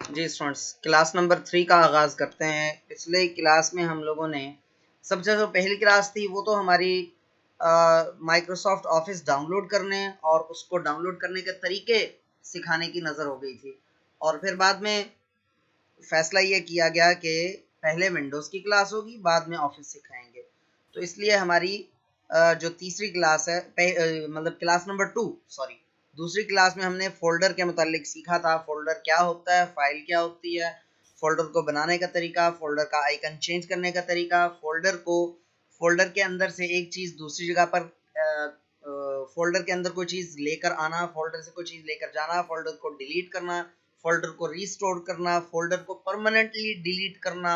जी students, class number 3 का आगाज़ करते हैं। पिछले क्लास में हम लोगों ने सबसे जो पहली क्लास थी वो तो हमारी माइक्रोसॉफ्ट ऑफिस डाउनलोड करने और उसको डाउनलोड करने के तरीके सिखाने की नज़र हो गई थी। और फिर बाद में फैसला ये किया गया कि पहले विंडोज़ की क्लास होगी, बाद में ऑफिस सिखाएंगे। तो इसलिए हमारी जो तीसरी क्लास है, मतलब क्लास नंबर 2, सॉरी, दूसरी क्लास में हमने फ़ोल्डर के मुतालिक सीखा था। फ़ोल्डर क्या होता है, फ़ाइल क्या होती है, फ़ोल्डर को बनाने का तरीका, फ़ोल्डर का आइकन चेंज करने का तरीका, फ़ोल्डर के अंदर से एक चीज़ दूसरी जगह पर फ़ोल्डर के अंदर कोई चीज़ लेकर आना, फ़ोल्डर से कोई चीज़ लेकर जाना, फ़ोल्डर को डिलीट करना, फ़ोल्डर को रीस्टोर करना, फ़ोल्डर को परमानेंटली डिलीट करना,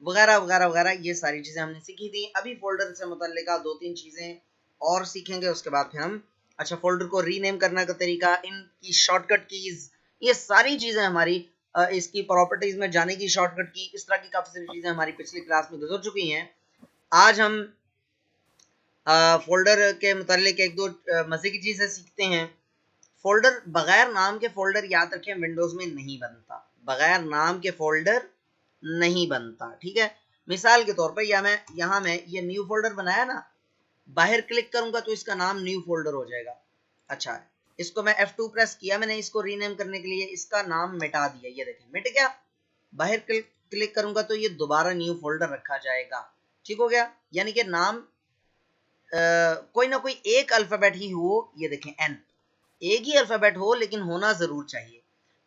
वगैरह वगैरह वगैरह। ये सारी चीज़ें हमने सीखी थी। अभी फ़ोल्डर से मुतल्लिका 2-3 चीज़ें और सीखेंगे। उसके बाद फिर हम फ़ोल्डर को रीनेम करने का तरीका, इनकी शॉर्टकट कीज़, ये सारी चीज़ें हमारी इसकी प्रॉपर्टीज़ में जाने की शॉर्टकट की, इस तरह की काफ़ी सारी चीज़ें हमारी पिछली क्लास में गुजर चुकी हैं। आज हम फ़ोल्डर के मुतालिक एक दो मज़े की चीज़ें सीखते हैं। फ़ोल्डर, बगैर नाम के फ़ोल्डर याद रखें विंडोज़ में नहीं बनता। बगैर नाम के फ़ोल्डर नहीं बनता, ठीक है। मिसाल के तौर पर यहाँ मैं ये न्यू फ़ोल्डर बनाया ना, बाहर क्लिक करूंगा तो इसका नाम न्यू फ़ोल्डर हो जाएगा। अच्छा, इसको मैं F2 प्रेस किया, मैंने इसको रीनेम करने के लिए इसका नाम मिटा दिया, ये देखें मिट गया। बाहर क्लिक करूंगा तो ये दोबारा न्यू फ़ोल्डर रखा जाएगा। ठीक हो गया। यानी कि नाम कोई ना कोई एक अल्फ़ाबेट ही हो, ये देखें N, एक ही अल्फ़ाबेट हो लेकिन होना ज़रूर चाहिए।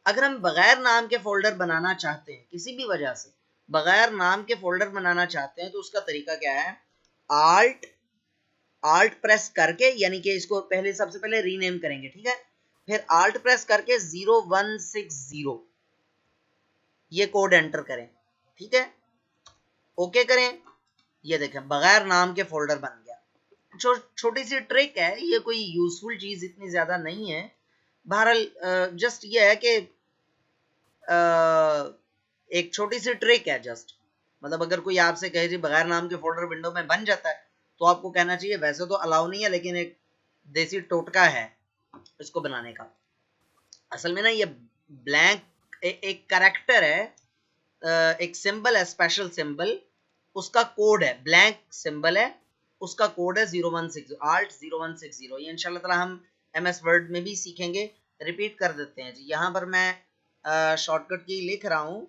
अगर हम बगैर नाम के फ़ोल्डर बनाना चाहते हैं, किसी भी वजह से बगैर नाम के फ़ोल्डर बनाना चाहते हैं, तो उसका तरीका क्या है? आल्ट प्रेस करके, यानी कि इसको पहले सबसे पहले रीनेम करेंगे, ठीक है। फिर आल्ट प्रेस करके 0160 ये कोड एंटर करें, ठीक है। ओके करें। ये देखें बगैर नाम के फ़ोल्डर बन गया। छोटी सी ट्रिक है ये, कोई यूजफुल चीज़ इतनी ज़्यादा नहीं है। बहरहाल जस्ट ये है कि एक छोटी सी ट्रिक है जस्ट। मतलब अगर कोई आपसे कहे जी बगैर नाम के फ़ोल्डर विंडो में बन जाता है, तो आपको कहना चाहिए वैसे तो अलाउ नहीं है, लेकिन एक देसी टोटका है इसको बनाने का। असल में ना ये ब्लैंक एक कैरेक्टर है, एक सिंबल है, स्पेशल सिंबल, उसका कोड है, ब्लैंक सिंबल है, उसका कोड है 0160 आल्ट 0160। ये इंशाल्लाह ताला हम MS वर्ड में भी सीखेंगे। रिपीट कर देते हैं जी। यहाँ पर मैं शॉर्टकट की लिख रहा हूँ,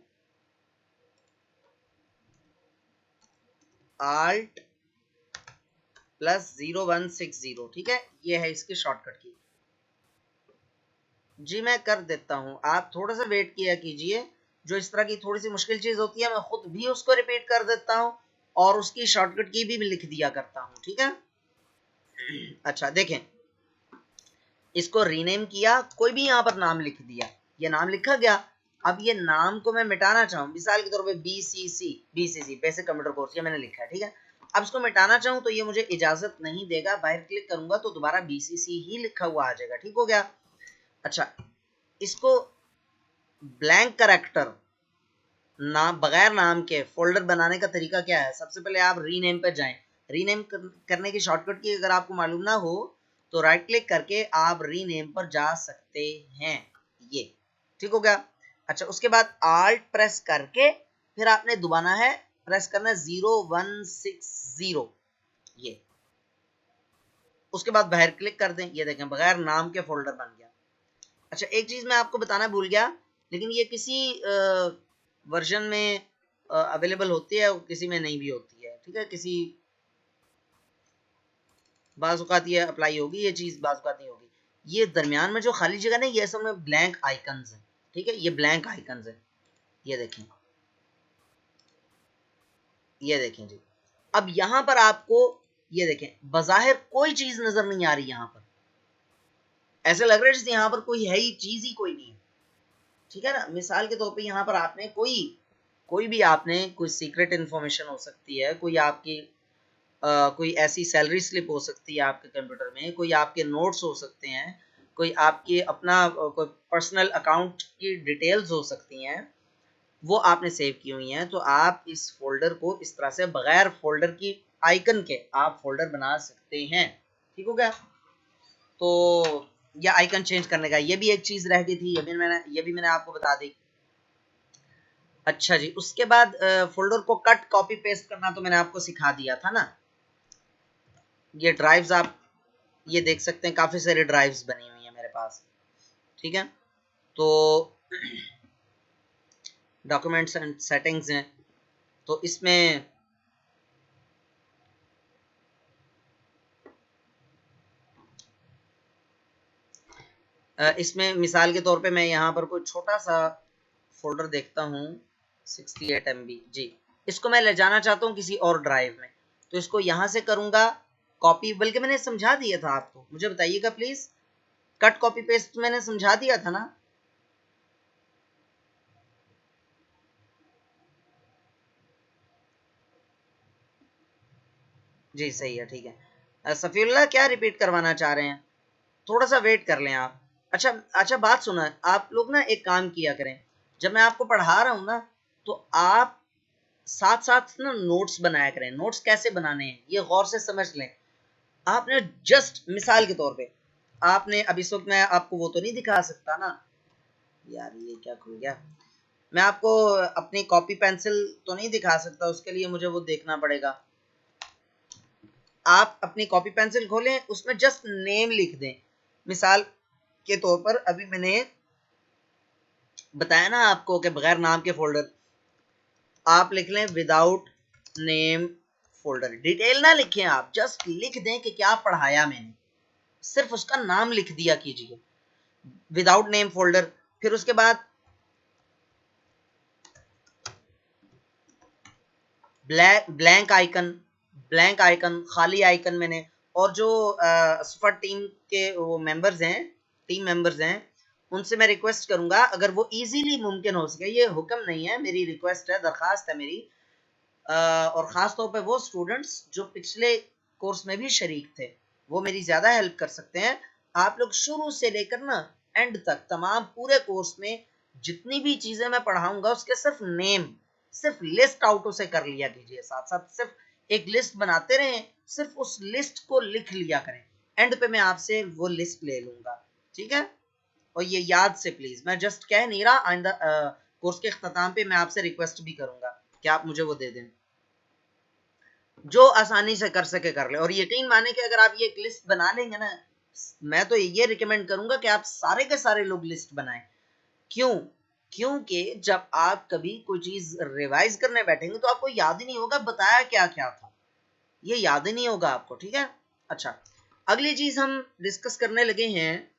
आल्ट प्लस 0160, ठीक है। ये है इसकी शॉर्टकट की। जी मैं कर देता हूँ, आप थोड़ा सा वेट किया कीजिए। जो इस तरह की थोड़ी सी मुश्किल चीज़ होती है, मैं खुद भी उसको रिपीट कर देता हूँ और उसकी शॉर्टकट की भी लिख दिया करता हूँ, ठीक है। अच्छा देखें, इसको रीनेम किया, कोई भी यहाँ पर नाम लिख दिया, ये नाम लिखा गया। अब ये नाम को मैं मिटाना चाहूँ, मिसाल के तौर पे BCC बेसिक कंप्यूटर कोर्स, ये मैंने लिखा है, ठीक है। अब इसको मिटाना चाहूँ तो ये मुझे इजाजत नहीं देगा। बाहर क्लिक करूंगा तो दोबारा BCC ही लिखा हुआ आ जाएगा, ठीक हो गया। अच्छा, इसको ब्लैंक करेक्टर नाम, बगैर नाम के फोल्डर बनाने का तरीका क्या है? सबसे पहले आप रीनेम पर जाएं। रीनेम करने की शॉर्टकट की अगर आपको मालूम ना हो तो राइट क्लिक करके आप रीनेम पर जा सकते हैं, ये ठीक हो गया। अच्छा, उसके बाद आल्ट प्रेस करके फिर आपने दोबारा है प्रेस करना 0160, ये। उसके बाद बाहर क्लिक कर दें, ये देखें बगैर नाम के फोल्डर बन गया। अच्छा, एक चीज मैं आपको बताना भूल गया, लेकिन ये किसी वर्जन में अवेलेबल होती है, किसी में नहीं भी होती है, ठीक है। किसी बाज़ औक़ात ये अप्लाई होगी ये चीज़, बाज़ औक़ात नहीं होगी। ये दरमियान में जो खाली जगह नहीं, ये असल में ब्लैंक आइकन्स हैं, ठीक है। ये ब्लैंक आइकन्स हैं, ये देखें, ये देखें जी। अब यहाँ पर आपको ये देखें बज़ाहिर कोई चीज़ नज़र नहीं आ रही। यहाँ पर ऐसे लग रहा है जैसे यहाँ पर कोई है ही, चीज़ ही कोई नहीं है, ठीक है ना। मिसाल के तौर पे यहाँ पर आपने कोई भी आपने कोई सीक्रेट इन्फॉर्मेशन हो सकती है, कोई आपकी कोई ऐसी सैलरी स्लिप हो सकती है आपके कंप्यूटर में, कोई आपके नोट्स हो सकते हैं, कोई आपके अपना कोई पर्सनल अकाउंट की डिटेल्स हो सकती हैं, वो आपने सेव की हुई हैं। तो आप इस फोल्डर को इस तरह से बगैर फोल्डर की आइकन के आप फोल्डर बना सकते हैं, ठीक हो गया। तो या आइकन चेंज करने का ये भी एक चीज़ रह गई थी, ये भी मैंने आपको बता दी। अच्छा जी, उसके बाद फोल्डर को कट कॉपी पेस्ट करना तो मैंने आपको सिखा दिया था ना। ये ड्राइव्स आप ये देख सकते हैं, काफी सारे ड्राइव्स बनी हुई है मेरे पास, ठीक है। तो डॉक्यूमेंट्स एंड सेटिंग्स हैं, तो इसमें इसमें मिसाल के तौर पे मैं यहाँ पर कोई छोटा सा फोल्डर देखता हूँ 68 MB जी, इसको मैं ले जाना चाहता हूँ किसी और ड्राइव में, तो इसको यहाँ से करूँगा कॉपी, बल्कि मैंने समझा दिया था आपको, मुझे बताइएगा प्लीज। कट कॉपी पेस्ट मैंने समझा दिया था ना। जी सही है, ठीक है। सफीउल्लाह क्या रिपीट करवाना चाह रहे हैं? थोड़ा सा वेट कर लें आप। अच्छा अच्छा, बात सुना, आप लोग ना एक काम किया करें, जब मैं आपको पढ़ा रहा हूँ ना, तो आप साथ साथ ना नोट्स बनाया करें। नोट्स कैसे बनाने हैं ये गौर से समझ लें। आपने जस्ट मिसाल के तौर पे, आपने अब इस वक्त मैं आपको वो तो नहीं दिखा सकता ना यार, ये क्या खुल गया, मैं आपको अपनी कॉपी पेंसिल तो नहीं दिखा सकता, उसके लिए मुझे वो देखना पड़ेगा। आप अपनी कॉपी पेंसिल खोलें, उसमें जस्ट नेम लिख दें। मिसाल के तौर पर अभी मैंने बताया ना आपको कि बगैर नाम के फोल्डर, आप लिख लें विदाउट नेम फोल्डर। डिटेल ना लिखें, आप जस्ट लिख दें कि क्या पढ़ाया मैंने, सिर्फ उसका नाम लिख दिया कीजिए, विदाउट नेम फोल्डर। फिर उसके बाद ब्लैंक आइकन, ब्लैंक आइकन, खाली आइकन मैंने, और जो सुपर टीम के वो मेंबर्स हैं, टीम मेंबर्स हैं, उनसे मैं रिक्वेस्ट करूंगा अगर वो इजीली मुमकिन हो सके, ये हुक्म नहीं है, मेरी रिक्वेस्ट है, दरखास्त है मेरी, और ख़ास तौर पे वो स्टूडेंट्स जो पिछले कोर्स में भी शरीक थे, वो मेरी ज़्यादा हेल्प कर सकते हैं। आप लोग शुरू से लेकर ना एंड तक तमाम पूरे कोर्स में जितनी भी चीज़ें मैं पढ़ाऊंगा उसके सिर्फ नेम, सिर्फ लिस्ट आउट उसे कर लिया कीजिए, साथ साथ सिर्फ एक लिस्ट बनाते रहें, सिर्फ उस लिस्ट को लिख लिया करें, एंड पे मैं आपसे वो लिस्ट ले लूंगा, ठीक है। और ये याद से प्लीज, मैं जस्ट कह नहीं रहा, आइंदा कोर्स के अख्ताम पे मैं आपसे रिक्वेस्ट भी करूंगा कि आप मुझे वो दे दें, जो आसानी से कर सके कर ले। और यकीन माने कि अगर आप ये एक लिस्ट बना लेंगे ना, मैं तो ये रिकमेंड करूंगा कि आप सारे के सारे लोग लिस्ट बनाएं। क्यों? क्योंकि जब आप कभी कोई चीज रिवाइज करने बैठेंगे तो आपको याद ही नहीं होगा बताया क्या क्या था, ये याद ही नहीं होगा आपको, ठीक है। अच्छा, अगली चीज हम डिस्कस करने लगे हैं,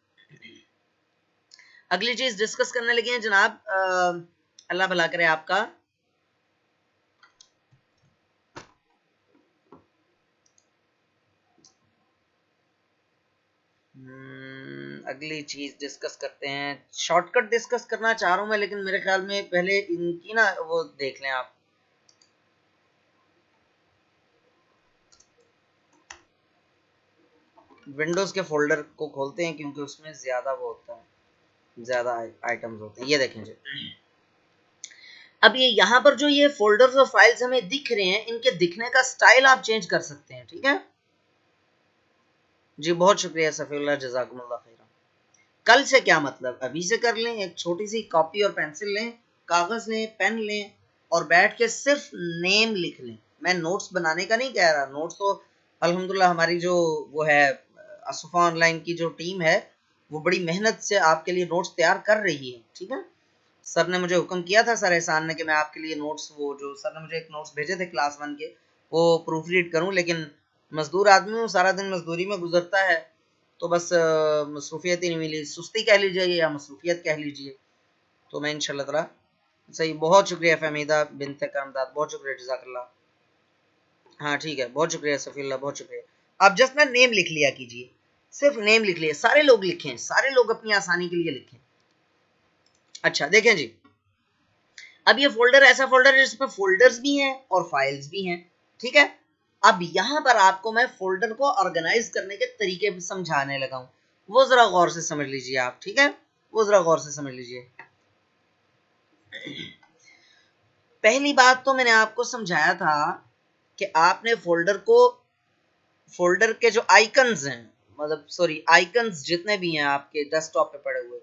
अगली चीज डिस्कस करने लगे हैं जनाब, अल्लाह भला करे आपका। अगली चीज डिस्कस करते हैं, शॉर्टकट डिस्कस करना चाह रहा हूं मैं, लेकिन मेरे ख्याल में पहले इनकी ना वो देख लें आप। विंडोज के फोल्डर को खोलते हैं क्योंकि उसमें ज्यादा वो होता है, ज्यादा आइटम्स होते हैं। ये देखें जी, अब ये यहाँ पर जो ये फोल्डर्स और फाइल्स हमें दिख रहे हैं, इनके दिखने का स्टाइल आप चेंज कर सकते हैं, ठीक है जी। बहुत शुक्रिया सफीउल्लाह, जज़ाकुमुल्लाह खैरा। कल से क्या मतलब, अभी से कर लें, एक छोटी सी कॉपी और पेंसिल लें, कागज लें, पेन लें, और बैठ के सिर्फ नेम लिख लें। मैं नोट्स बनाने का नहीं कह रहा, नोट्स तो अल्हम्दुलिल्लाह हमारी जो वो है असफ़ा ऑनलाइन की जो टीम है, वो बड़ी मेहनत से आपके लिए नोट्स तैयार कर रही है, ठीक है। सर ने मुझे हुक्म किया था, सर एहसान ने, कि मैं आपके लिए नोट्स, वो जो सर ने मुझे एक नोट्स भेजे थे क्लास 1 के, वो प्रूफ रीड करूं, लेकिन मजदूर आदमी हूँ, सारा दिन मजदूरी में गुजरता है, तो बस मसरूफियत ही नहीं मिली, सुस्ती कह लीजिए या मसरूफियत कह लीजिए। तो मैं इंशाल्लाह ताला सही, बहुत शुक्रिया फहमीदा बिनते करमदाद, बहुत शुक्रिया, जज़ाकल्लाह। हाँ ठीक है, बहुत शुक्रिया सफ़ील्ला, बहुत शुक्रिया। आप जस्ट ना नेम लिख लिया कीजिए, सिर्फ नेम लिख लिया, सारे लोग लिखें, सारे लोग अपनी आसानी के लिए लिखें। अच्छा देखें जी, अब ये फोल्डर ऐसा फोल्डर है जिसमें फोल्डर्स भी हैं और फाइल्स भी हैं, ठीक है। अब यहां पर आपको मैं फोल्डर को ऑर्गेनाइज करने के तरीके समझाने लगा हूं, वो जरा गौर से समझ लीजिए आप, ठीक है, वो जरा गौर से समझ लीजिए। पहली बात तो मैंने आपको समझाया था कि आपने फोल्डर को, फोल्डर के जो आइकन्स हैं, मतलब सॉरी आइकन्स जितने भी हैं आपके डेस्कटॉप पे पड़े हुए,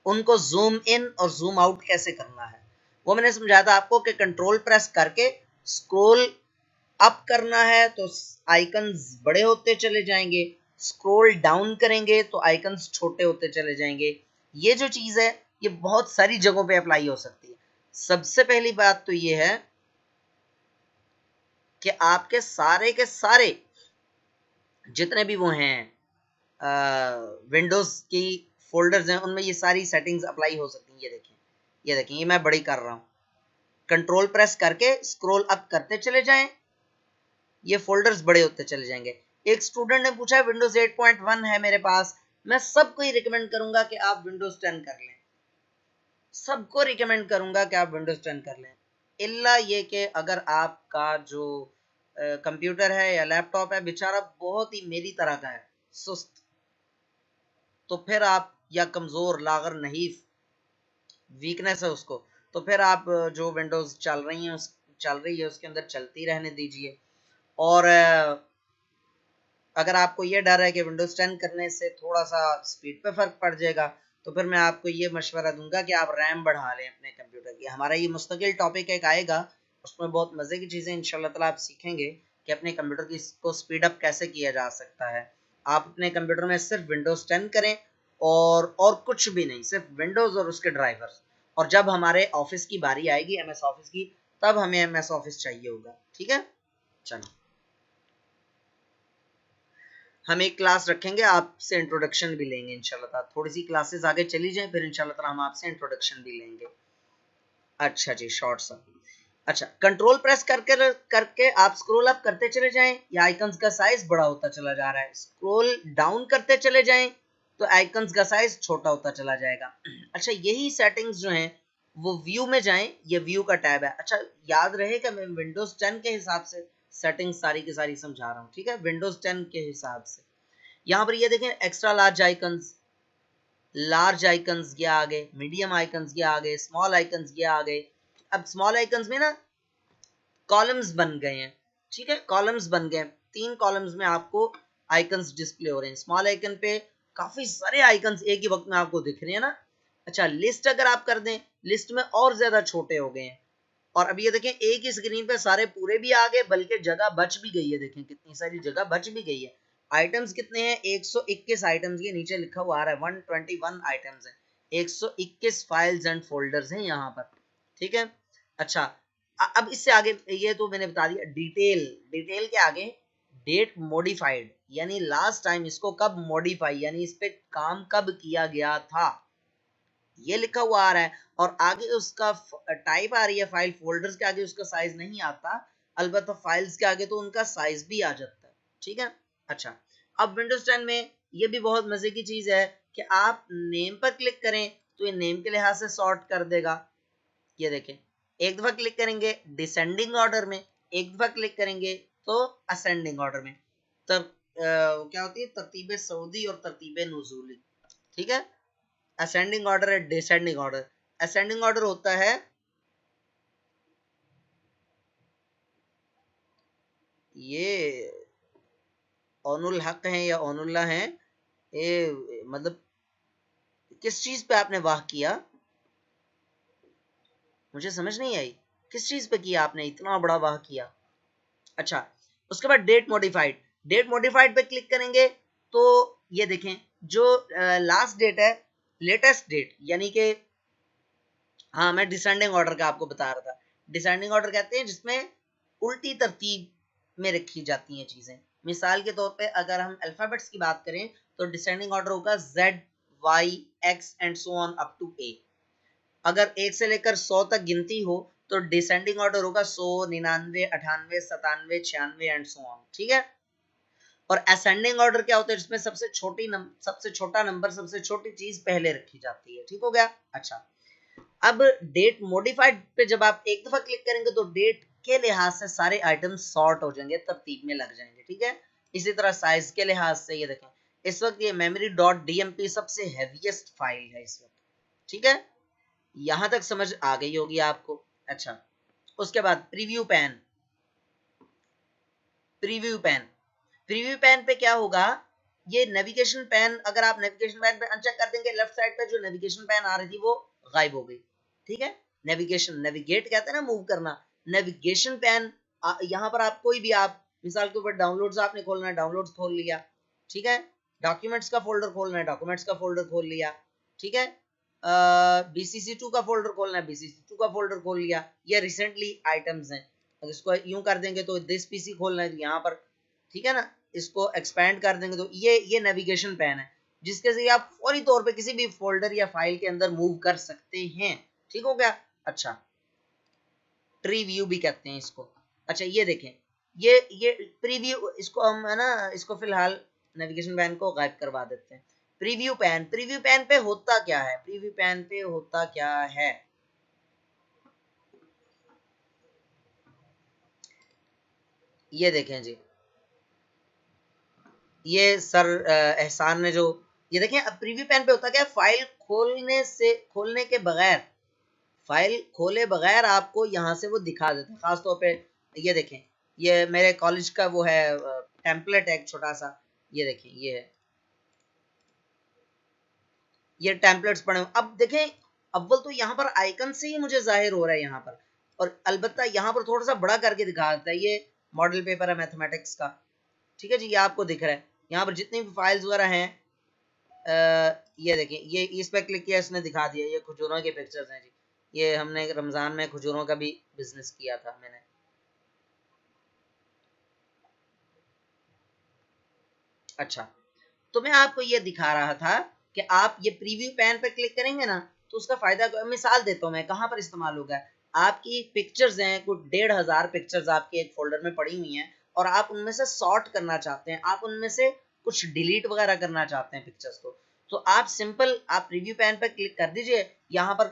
उनको जूम इन और जूम आउट कैसे करना है, वो मैंने समझाया था आपको कि कंट्रोल प्रेस करके स्क्रॉल अप करना है तो आइकन्स बड़े होते चले जाएंगे, स्क्रॉल डाउन करेंगे तो आइकन्स छोटे होते चले जाएंगे। ये जो चीज है ये बहुत सारी जगहों पे अप्लाई हो सकती है। सबसे पहली बात तो ये है कि आपके सारे के सारे जितने भी वो हैं विंडोज की फोल्डर्स हैं उनमें ये सारी सेटिंग्स अप्लाई हो सकती हैं। ये देखें ये मैं बड़ी कर रहा हूँ, कंट्रोल प्रेस करके स्क्रॉल अप करते चले जाएं, ये फोल्डर्स बड़े होते चले जाएंगे। एक स्टूडेंट ने पूछा विंडोज 8.1 है मेरे पास, मैं सबको ही रिकमेंड करूंगा कि आप विंडोज 10 कर लें, सबको रिकमेंड करूंगा कि आप विंडोज 10 कर लें, इल्ला ये कि अगर आपका जो कंप्यूटर है या लैपटॉप है बेचारा बहुत ही मेरी तरह का है, सुस्त, तो फिर आप, या कमजोर लागर नहीफ वीकनेस है उसको, तो फिर आप जो विंडोज चल रही है उसके अंदर चलती रहने दीजिए। और अगर आपको ये डर है कि विंडोज 10 करने से थोड़ा सा स्पीड पे फर्क पड़ जाएगा तो फिर मैं आपको ये मशवरा दूंगा कि आप रैम बढ़ा लें अपने कंप्यूटर की। हमारा ये मुस्तकिल टॉपिक एक आएगा, उसमें बहुत मजे की चीजें इंशाल्लाह ताला आप सीखेंगे कि अपने कंप्यूटर की को स्पीड अप कैसे किया जा सकता है। आप अपने कंप्यूटर में सिर्फ विंडोज 10 करें और कुछ भी नहीं, सिर्फ विंडोज और उसके ड्राइवर्स। और जब हमारे ऑफिस की बारी आएगी एमएस ऑफिस की, तब हमें एमएस ऑफिस चाहिए होगा। ठीक है, चलो हम एक क्लास रखेंगे, आपसे इंट्रोडक्शन भी लेंगे इंशाल्लाह। थोड़ी सी क्लासेस आगे चली जाएं फिर इंशाल्लाह हम आपसे इंट्रोडक्शन भी लेंगे। अच्छा जी, शॉर्ट सा। अच्छा, कंट्रोल प्रेस करके आप स्क्रॉल अप करते चले जाएं, या आइकन्स का साइज बड़ा होता चला जा रहा है, स्क्रॉल डाउन करते चले जाएं तो आइकन्स का साइज छोटा होता चला जाएगा। अच्छा, यही सेटिंग्स जो हैं वो व्यू में जाएं, ये व्यू का टैब है। अच्छा, याद रहेगा मैं विंडोज 10 के हिसाब से सेटिंग्स सारी की सारी समझा रहा हूँ, ठीक है, विंडोज 10 के हिसाब से। यहाँ पर ये देखें, एक्स्ट्रा लार्ज आइकन्स गया आगे, मीडियम आइकन्स गया आगे, स्मॉल आइकन्स गया आगे। अब स्मॉल आइकन्स में ना कॉलम्स बन गए हैं, ठीक है, कॉलम्स बन गए, 3 कॉलम्स में आपको आइकन्स डिस्प्ले हो रहे हैं। स्मॉल आइकन पे काफी सारे आइकन्स एक ही वक्त में आपको दिख रहे हैं ना। अच्छा, लिस्ट अगर आप कर दें, लिस्ट में और ज्यादा छोटे हो गए हैं। और अब ये देखें, एक ही स्क्रीन पे सारे पूरे भी आ गए, बल्कि जगह बच भी गई है। देखें कितनी सारी जगह बच भी गई है। आइटम्स कितने हैं? 121 आइटम्स, ये नीचे लिखा हुआ आ रहा है 121 आइटम्स हैं, 121 फाइल्स एंड फोल्डर्स हैं यहाँ पर, ठीक है। अच्छा, अब इससे आगे ये तो मैंने बता दिया। डिटेल के आगे डेट मॉडिफाइड, यानी लास्ट टाइम इसको कब मॉडिफाई, यानी इस पे काम कब किया गया था, ये लिखा हुआ आ रहा है। और आगे उसका टाइप आ रही है फाइल, फोल्डर्स के आगे उसका साइज नहीं आता, अलबत्ता फाइल्स के आगे तो उनका साइज भी आ जाता है, ठीक है। अच्छा, अब विंडोज 10 में ये भी बहुत मजे की चीज है कि आप नेम पर क्लिक करें तो ये नेम के लिहाज से सॉर्ट कर देगा। ये देखें, एक दफा क्लिक करेंगे डिसेंडिंग ऑर्डर में, एक दफा क्लिक करेंगे तो असेंडिंग ऑर्डर में। तब क्या होती है, तरतीब सऊदी और तरतीब नुज़ूली, ठीक है। असेंडिंग ऑर्डर है, डिसेंडिंग ऑर्डर। असेंडिंग ऑर्डर होता है ये ओनुल हक है या ओनुल्ला है, ये मतलब किस चीज पे आपने वाह किया, मुझे समझ नहीं आई, किस चीज पे किया आपने इतना बड़ा वाह किया। अच्छा, उसके बाद डेट मॉडिफाइड पे क्लिक करेंगे तो ये देखें, जो लास्ट डेट है, लेटेस्ट डेट, यानी कि हाँ, मैं डिसेंडिंग ऑर्डर का आपको बता रहा था। डिसेंडिंग ऑर्डर कहते हैं जिसमें उल्टी तरतीब में रखी जाती हैं चीजें। मिसाल के तौर पे अगर हम अल्फाबेट्स की बात करें तो डिसेंडिंग ऑर्डर होगा Z Y X and so on up to A। अगर 1 से लेकर 100 तक गिनती हो तो डिसेंडिंग ऑर्डर होगा 100, 99, 98, 97, 96 एंड सो ऑन, ठीक है। और असेंडिंग ऑर्डर क्या होता है, जिसमें सबसे छोटा नंबर, सबसे छोटी चीज पहले रखी जाती है, ठीक हो गया। अच्छा, अब डेट मॉडिफाइड पे जब आप एक दफा क्लिक करेंगे तो डेट के लिहाज से सारे आइटम सॉर्ट हो जाएंगे, तरतीब में लग जाएंगे, ठीक है। इसी तरह साइज के लिहाज से ये देखें, इस वक्त ये मेमोरी डॉट डीएमपी सबसे हैवीएस्ट फाइल है इस वक्त, ठीक है। यहां तक समझ आ गई होगी आपको। अच्छा, उसके बाद प्रीव्यू पैन पे क्या होगा, ये नेविगेशन पैन, अगर आप नेविगेशन पैन पे अनचेक कर देंगे, लेफ्ट साइड पे जो नेविगेशन पैन आ रही थी वो गायब हो गई, ठीक है। नेविगेशन, नेविगेट कहते हैं ना मूव करना, नेविगेशन पैन। यहाँ पर आप कोई भी, आप मिसाल के ऊपर डाउनलोड्स आपने खोलना है, डाउनलोड्स खोल लिया, ठीक है। डॉक्यूमेंट्स का फोल्डर खोलना है, डॉक्यूमेंट्स का फोल्डर खोल लिया, ठीक है। BCC2 का फोल्डर खोलना है, BCC2 का फोल्डर खोल लिया। ये रिसेंटली आइटम्स हैं, अगर इसको यूं कर देंगे तो दिस पीसी खोलना है यहाँ पर, ठीक है ना। इसको एक्सपेंड कर देंगे तो ये नेविगेशन पैन है, जिसके से आप फौरी तौर पे किसी भी फोल्डर या फाइल के अंदर मूव कर सकते हैं। ठीक हो गया। अच्छा, ट्री व्यू भी कहते हैं इसको। अच्छा ये देखें, ये प्रीव्यू, इसको हम है ना, इसको फिलहाल नेविगेशन पैन को गायब करवा देते हैं। प्रीव्यू पैन, प्रीव्यू पैन पे होता क्या है, प्रीव्यू पैन पे होता क्या है, ये देखें जी, ये सर एहसान ने जो, ये देखें अब प्रीव्यू पैन पे होता क्या है, फाइल खोलने के बगैर, फाइल खोले बगैर आपको यहाँ से वो दिखा देते हैं। खासतौर पे ये देखें, ये मेरे कॉलेज का वो है टेम्पलेट है एक छोटा सा, ये देखें, ये है, ये टेम्पलेट्स पड़े। अब देखें, अव्वल तो यहाँ पर आइकन से ही मुझे जाहिर हो रहा है यहाँ पर, और अलबत्ता यहाँ पर थोड़ा सा बड़ा करके दिखा देता है। ये मॉडल पेपर है मैथमेटिक्स का, ठीक है जी, ये आपको दिख रहा है। यहाँ पर जितनी भी फाइल्स वगैरह हैं, ये देखें, ये इस पर क्लिक किया, इसने दिखा दिया, ये खजूरों के पिक्चर्स हैं जी। ये हमने रमजान में खजूरों का भी बिजनेस किया था मैंने। अच्छा, तो मैं आपको ये दिखा रहा था कि आप ये प्रीव्यू पैन पे क्लिक करेंगे ना, तो उसका फायदा, मिसाल देता हूँ मैं कहाँ पर इस्तेमाल होगा। आपकी पिक्चर्स हैं, कुछ 1500 पिक्चर्स आपके एक फोल्डर में पड़ी हुई हैं, और आप उनमें से सॉर्ट करना चाहते हैं, आप उनमें से कुछ डिलीट वगैरह करना चाहते हैं पिक्चर्स को, तो आप सिंपल आप प्रीव्यू पैन पर क्लिक कर दीजिए, यहाँ पर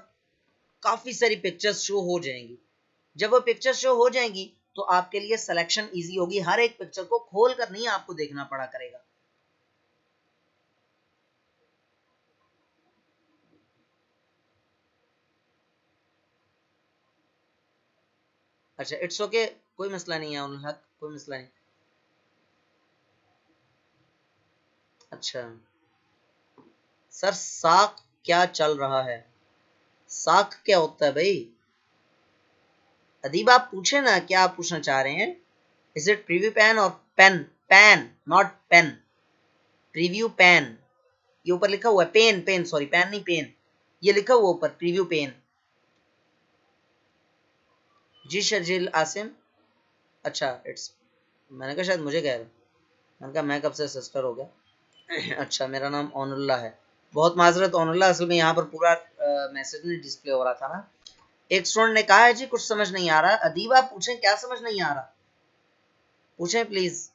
काफी सारी पिक्चर्स शो हो जाएंगी। जब वो पिक्चर्स शो हो जाएंगी तो आपके लिए सिलेक्शन इजी होगी, हर एक पिक्चर को खोल कर नहीं आपको देखना पड़ा करेगा। अच्छा, इट्स ओके, कोई मसला नहीं है उन हक, कोई मसला नहीं। अच्छा सर, साक क्या चल रहा है, साक क्या होता है भाई? अदीब आप पूछे ना, क्या आप पूछना चाह रहे हैं? इज इट प्रीव्यू पैन और pen? Pane not pen, preview pane. ये ऊपर लिखा हुआ है पेन, पेन सॉरी, पैन नहीं पेन, ये लिखा हुआ ऊपर प्रीव्यू पेन। जी शर्जील आसिम। अच्छा इट्स, मैंने कहा शायद मुझे कह रहे, मैंने कहा मैं कब से सिस्टर हो गया। अच्छा, मेरा नाम ओनुल्ला है, बहुत माजरत ओनुल्ला, असल में यहाँ पर पूरा मैसेज नहीं डिस्प्ले हो रहा था ना। एक स्टूडेंट ने कहा है जी कुछ समझ नहीं आ रहा। अदीब आप पूछें क्या समझ नहीं आ रहा, पूछें प्लीज।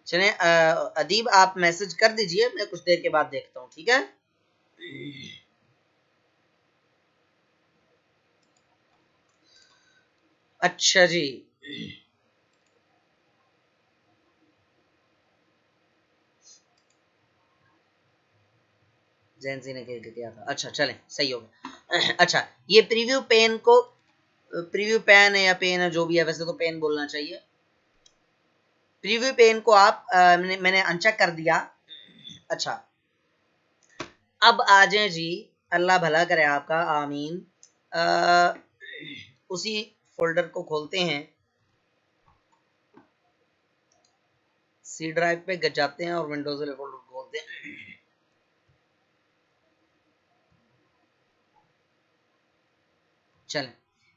चलें, अदीब आप मैसेज कर दीजिए, मैं कुछ देर के बाद देखता हूँ, ठीक है। अच्छा जी, जैनसी ने किया था, अच्छा चलें, सही हो गया। अच्छा, ये प्रीव्यू पेन को, प्रीव्यू पेन है या पेन है जो भी है, वैसे तो पेन बोलना चाहिए। प्रीव्यू पेन को आप मैंने अनचेक कर दिया। अच्छा, अब आ जाए जी, अल्लाह भला करे आपका, आमीन। उसी फोल्डर को खोलते हैं, सी ड्राइव पे जाते हैं और विंडोज वाले फोल्डर खोलते हैं। चलें,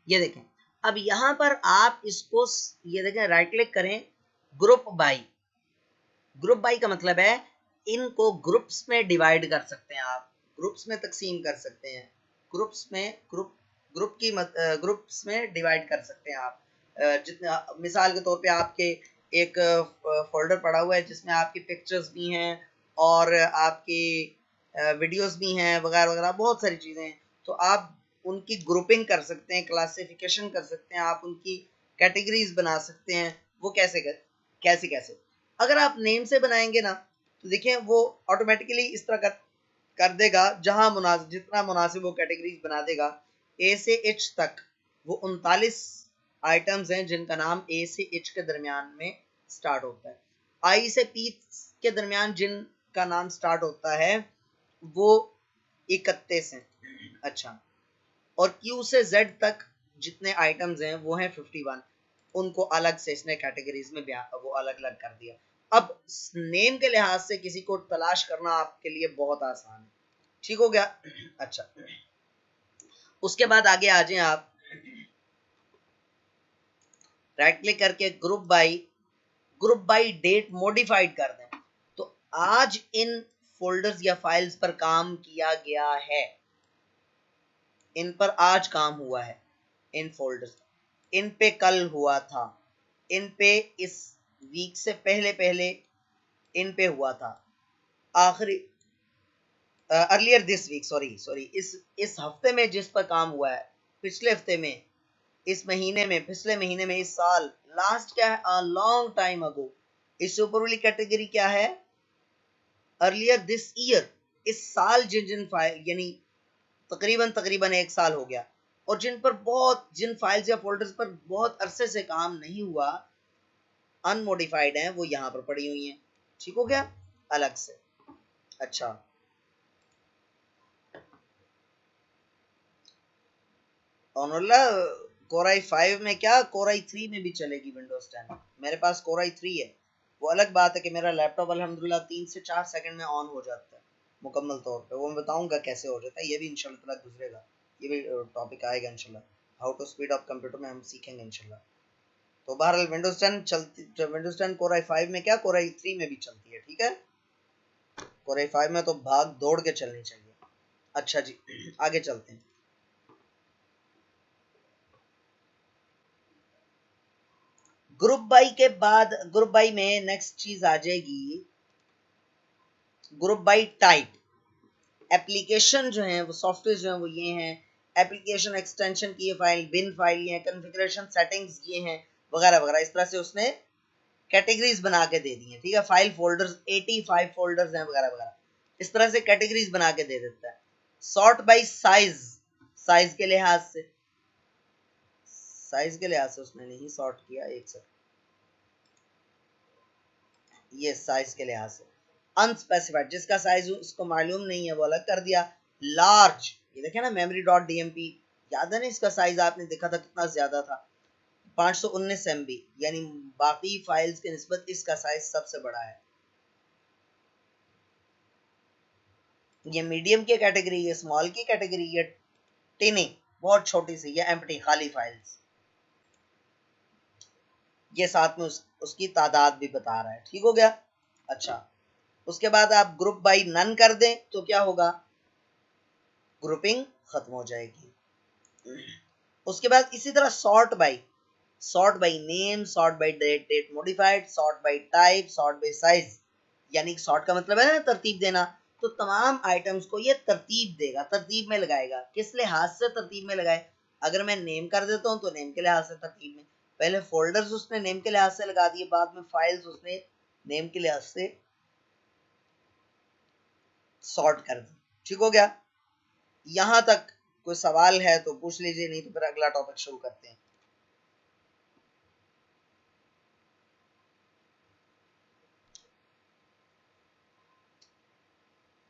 ये देखें, अब यहां पर आप इसको, ये देखें, राइट क्लिक करें, ग्रुप बाई। ग्रुप बाई का मतलब है इनको ग्रुप्स में डिवाइड कर सकते हैं आप, ग्रुप्स में तकसीम कर सकते हैं, ग्रुप्स में, ग्रुप्स में डिवाइड कर सकते हैं आप। जितने, मिसाल के तौर पे आपके एक फोल्डर पड़ा हुआ है जिसमें आपकी पिक्चर्स भी हैं और आपकी वीडियोस भी हैं वगैरह वगैरह, बहुत सारी चीज़ें हैं, तो आप उनकी ग्रुपिंग कर सकते हैं, क्लासिफिकेशन कर सकते हैं, आप उनकी कैटेगरीज बना सकते हैं। वो कैसे कैसे अगर आप नेम से बनाएंगे ना, तो देखिए वो ऑटोमेटिकली इस तरह कर देगा, जहां जितना मुनासिब वो कैटेगरीज बना देगा। ए से एच तक वो 39 आइटम्स हैं जिनका नाम ए से एच के दरमियान में स्टार्ट होता है। आई से पी के दरमियान जिनका नाम स्टार्ट होता है वो 31 हैं। अच्छा, और क्यू से जेड तक जितने आइटम्स हैं वो हैं 51। उनको अलग से इसने कैटेगरीज में वो अलग अलग कर दिया। अब नेम के लिहाज से किसी को तलाश करना आपके लिए बहुत आसान है। ठीक हो गया? अच्छा, उसके बाद आगे आ जाएं आप, राइट क्लिक करके ग्रुप बाई डेट मॉडिफाइड कर दें। तो आज इन फोल्डर्स या फाइल्स पर काम किया गया है, इन पर आज काम हुआ है, इन फोल्डर्स, इन पे कल हुआ था, इन पे इस वीक से पहले पहले इन पे हुआ था, आखिरी अर्लियर दिस वीक, सॉरी इस हफ्ते में जिस पर काम हुआ है, पिछले हफ्ते में, इस महीने में, पिछले महीने में, इस साल, लास्ट क्या है, अ लॉन्ग टाइम अगो। इससे ऊपर वाली कैटेगरी क्या है, अर्लियर दिस ईयर, इस साल जिन जिन फाइल, यानी तकरीबन एक साल हो गया, और जिन फाइल्स या फोल्डर्स पर बहुत अरसे से काम नहीं हुआ, अनमोडिफाइड हैं, वो यहां पर पड़ी हुई हैं। ठीक हो गया? अलग से। अच्छा, ऑनोला कोर आई 5 में क्या, कोर आई 3 में भी चलेगी विंडोज 10। मेरे पास कोर आई 3 है। वो अलग बात है कि मेरा लैपटॉप अल्हम्दुलिल्लाह 3 से 4 सेकंड में ऑन हो जाता है मुकम्मल तौर पे। वो मैं बताऊंगा कैसे हो जाता है, ये भी इंशाल्लाह ताला गुजरेगा, ये भी टॉपिक आएगा इंशाल्लाह। How to speed up computer में हम सीखेंगे इंशाल्लाह। तो बहरहाल विंडोज 10 चलती, विंडोज 10 कोर आई 5 में क्या, कोर आई 3 में भी चलती है। ठीक है? कोर आई 5 में तो भाग दौड़ के चलनी चाहिए। अच्छा जी, आगे चलते हैं। ग्रुप बाई के बाद, ग्रुप बाई में नेक्स्ट चीज आ जाएगी ग्रुप बाई टाइप। एप्लीकेशन जो है, वो सॉफ्टवेयर जो है वो ये हैं, एप्लीकेशन एक्सटेंशन की ये फाइल, बिन फाइल ये है, कॉन्फ़िगरेशन सेटिंग्स ये हैं, वगैरह वगैरह। इस तरह से उसने कैटेगरीज बना के दे दी हैं। ठीक है? फाइल फोल्डर्स 85 फोल्डर्स हैं, वगैरह वगैरह। इस तरह से कैटेगरीज बना के दे देता है। सॉर्ट बाई साइज, साइज के लिहाज से, साइज के लिहाज से उसने नहीं सॉर्ट किया, एक सेकंड, ये साइज के लिहाज से अनस्पेसिफाइड, जिसका साइज उसको मालूम नहीं है वो अलग कर दिया। लार्ज, ये देखें ना, मेमोरी डॉट डीएमपी, याद है ना, इसका साइज आपने देखा था कितना ज्यादा था, 519 MB, यानी बाकी फाइल्स के निस्बत इसका साइज सबसे बड़ा है। ये मीडियम की कैटेगरी है, स्मॉल की कैटेगरी है, टिनी बहुत छोटी सी, ये एम्प्टी खाली फाइल्स, ये साथ में उसकी तादाद भी बता रहा है। ठीक हो गया? अच्छा, उसके बाद आप ग्रुप बाई नन कर दें तो क्या होगा, ग्रुपिंग खत्म हो जाएगी। उसके बाद इसी तरह sort by name, sort by date modified, sort by type, sort by size, यानी सॉर्ट का मतलब है ना तरतीब देना। तो तमाम आइटम्स को ये तरतीब देगा, तरतीब में लगाएगा। किस लिहाज से तरतीब में लगाए, अगर मैं नेम कर देता हूं तो नेम के लिहाज से तरतीब में, पहले फोल्डर्स उसने नेम के लिहाज से लगा दिए, बाद में फाइल्स उसने नेम के लिहाज से सॉर्ट कर दी। ठीक हो गया? यहां तक कोई सवाल है तो पूछ लीजिए, नहीं तो फिर अगला टॉपिक शुरू करते हैं।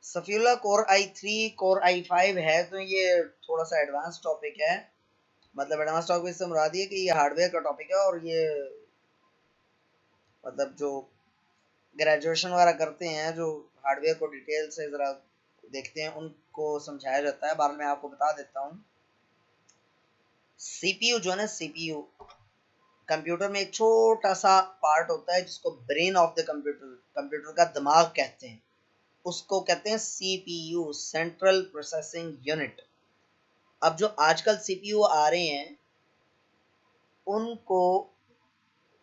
Safiullah core i3 core i5 है, तो ये थोड़ा सा एडवांस टॉपिक है। मतलब एडवांस टॉपिक से मुराद ये कि ये हार्डवेयर का टॉपिक है, और ये मतलब जो ग्रेजुएशन वगैरह करते हैं, जो हार्डवेयर को डिटेल से ज़रा देखते हैं, उनको समझाया जाता है। बाद में आपको बता देता हूँ, सीपीयू जो है ना, सीपीयू कंप्यूटर में एक छोटा सा पार्ट होता है जिसको brain of the computer, computer का दिमाग कहते हैं, उसको कहते हैं सीपीयू, सेंट्रल प्रोसेसिंग यूनिट। अब जो आजकल सीपीयू आ रहे हैं, उनको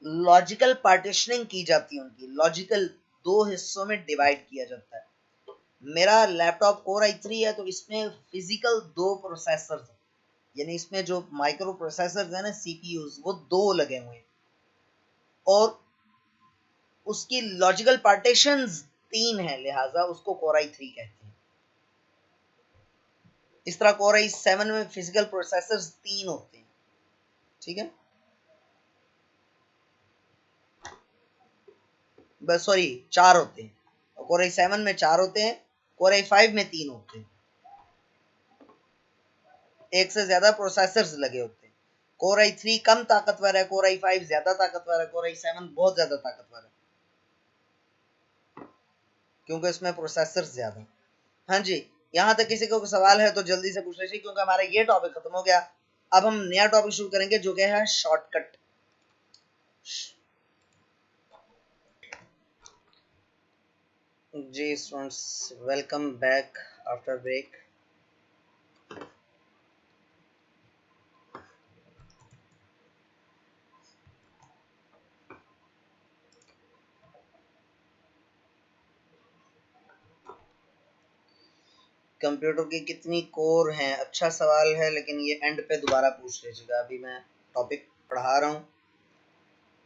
लॉजिकल पार्टीशनिंग की जाती है, उनकी लॉजिकल दो हिस्सों में डिवाइड किया जाता है। मेरा लैपटॉप कोर i3 है, तो इसमें फिजिकल दो प्रोसेसर्स, यानी इसमें जो माइक्रो प्रोसेसर्स है ना, सीपीयूज, वो दो लगे हुए हैं, और उसकी लॉजिकल पार्टीशंस 3 है, लिहाजा उसको कोर i3 कहते हैं। इस तरह कोर i7 में फिजिकल प्रोसेसर्स 3 होते हैं। ठीक है? सॉरी 4 होते हैं, कोर i7 में 4 होते हैं, कोर i5 में 3 होते हैं, एक से ज्यादा प्रोसेसर्स लगे होते हैं। कोर i3 कम ताकतवर है, कोर i5 ज्यादा ताकतवर है, कोर i7 बहुत ज्यादा ताकतवर है, क्योंकि इसमें प्रोसेसर्स ज्यादा। हाँ जी, यहाँ तक किसी को सवाल है तो जल्दी से पूछ लीजिए, क्योंकि हमारा ये टॉपिक खत्म हो गया। अब हम नया टॉपिक शुरू करेंगे जो कि है शॉर्टकट। जी students, welcome back after break. Computer की कितनी कोर हैं, अच्छा सवाल है, लेकिन ये एंड पे दोबारा पूछ लीजिएगा। अभी मैं टॉपिक पढ़ा रहा हूँ,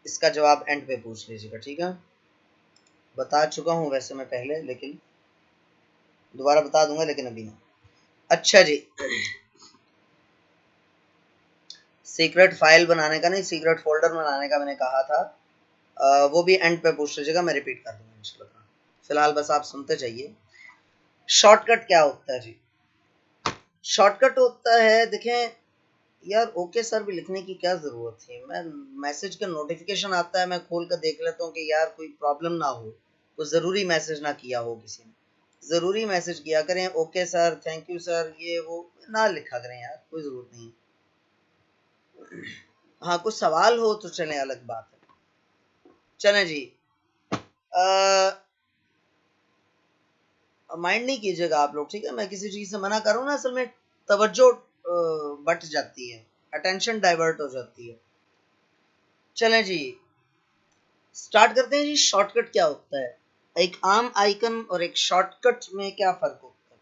इसका जवाब एंड पे पूछ लीजिएगा, ठीक है। बता चुका हूँ वैसे मैं पहले, लेकिन दोबारा बता दूंगा, लेकिन अभी नहीं। अच्छा जी, सीक्रेट फाइल बनाने का नहीं, सीक्रेट फोल्डर बनाने का मैंने कहा था, वो भी एंड पे पूछ लीजिएगा, मैं रिपीट कर दूंगा इंशाल्लाह। फिलहाल बस आप सुनते जाइए। शॉर्टकट क्या होता है जी? शॉर्टकट होता है, देखें यार, ओके सर भी लिखने की क्या जरूरत थी, मैं मैसेज का नोटिफिकेशन आता है, मैं खोल कर देख लेता हूँ कि यार कोई प्रॉब्लम ना हो, कोई जरूरी मैसेज ना किया हो किसी ने। जरूरी मैसेज किया करें, okay sir, thank you sir, ये वो ना लिखा करें यार, कोई जरूरत नहीं। हाँ, कुछ सवाल हो तो चलें, अलग बात है। चलें जी, माइंड नहीं कीजिएगा आप लोग, ठीक है। मैं किसी चीज से मना करूँ ना, असल में तवज्जो बट जाती है, अटेंशन डाइवर्ट हो जाती है। चलें जी, स्टार्ट करते हैं जी। शॉर्टकट क्या होता है? एक आम आइकन और एक शॉर्टकट में क्या फर्क होता है?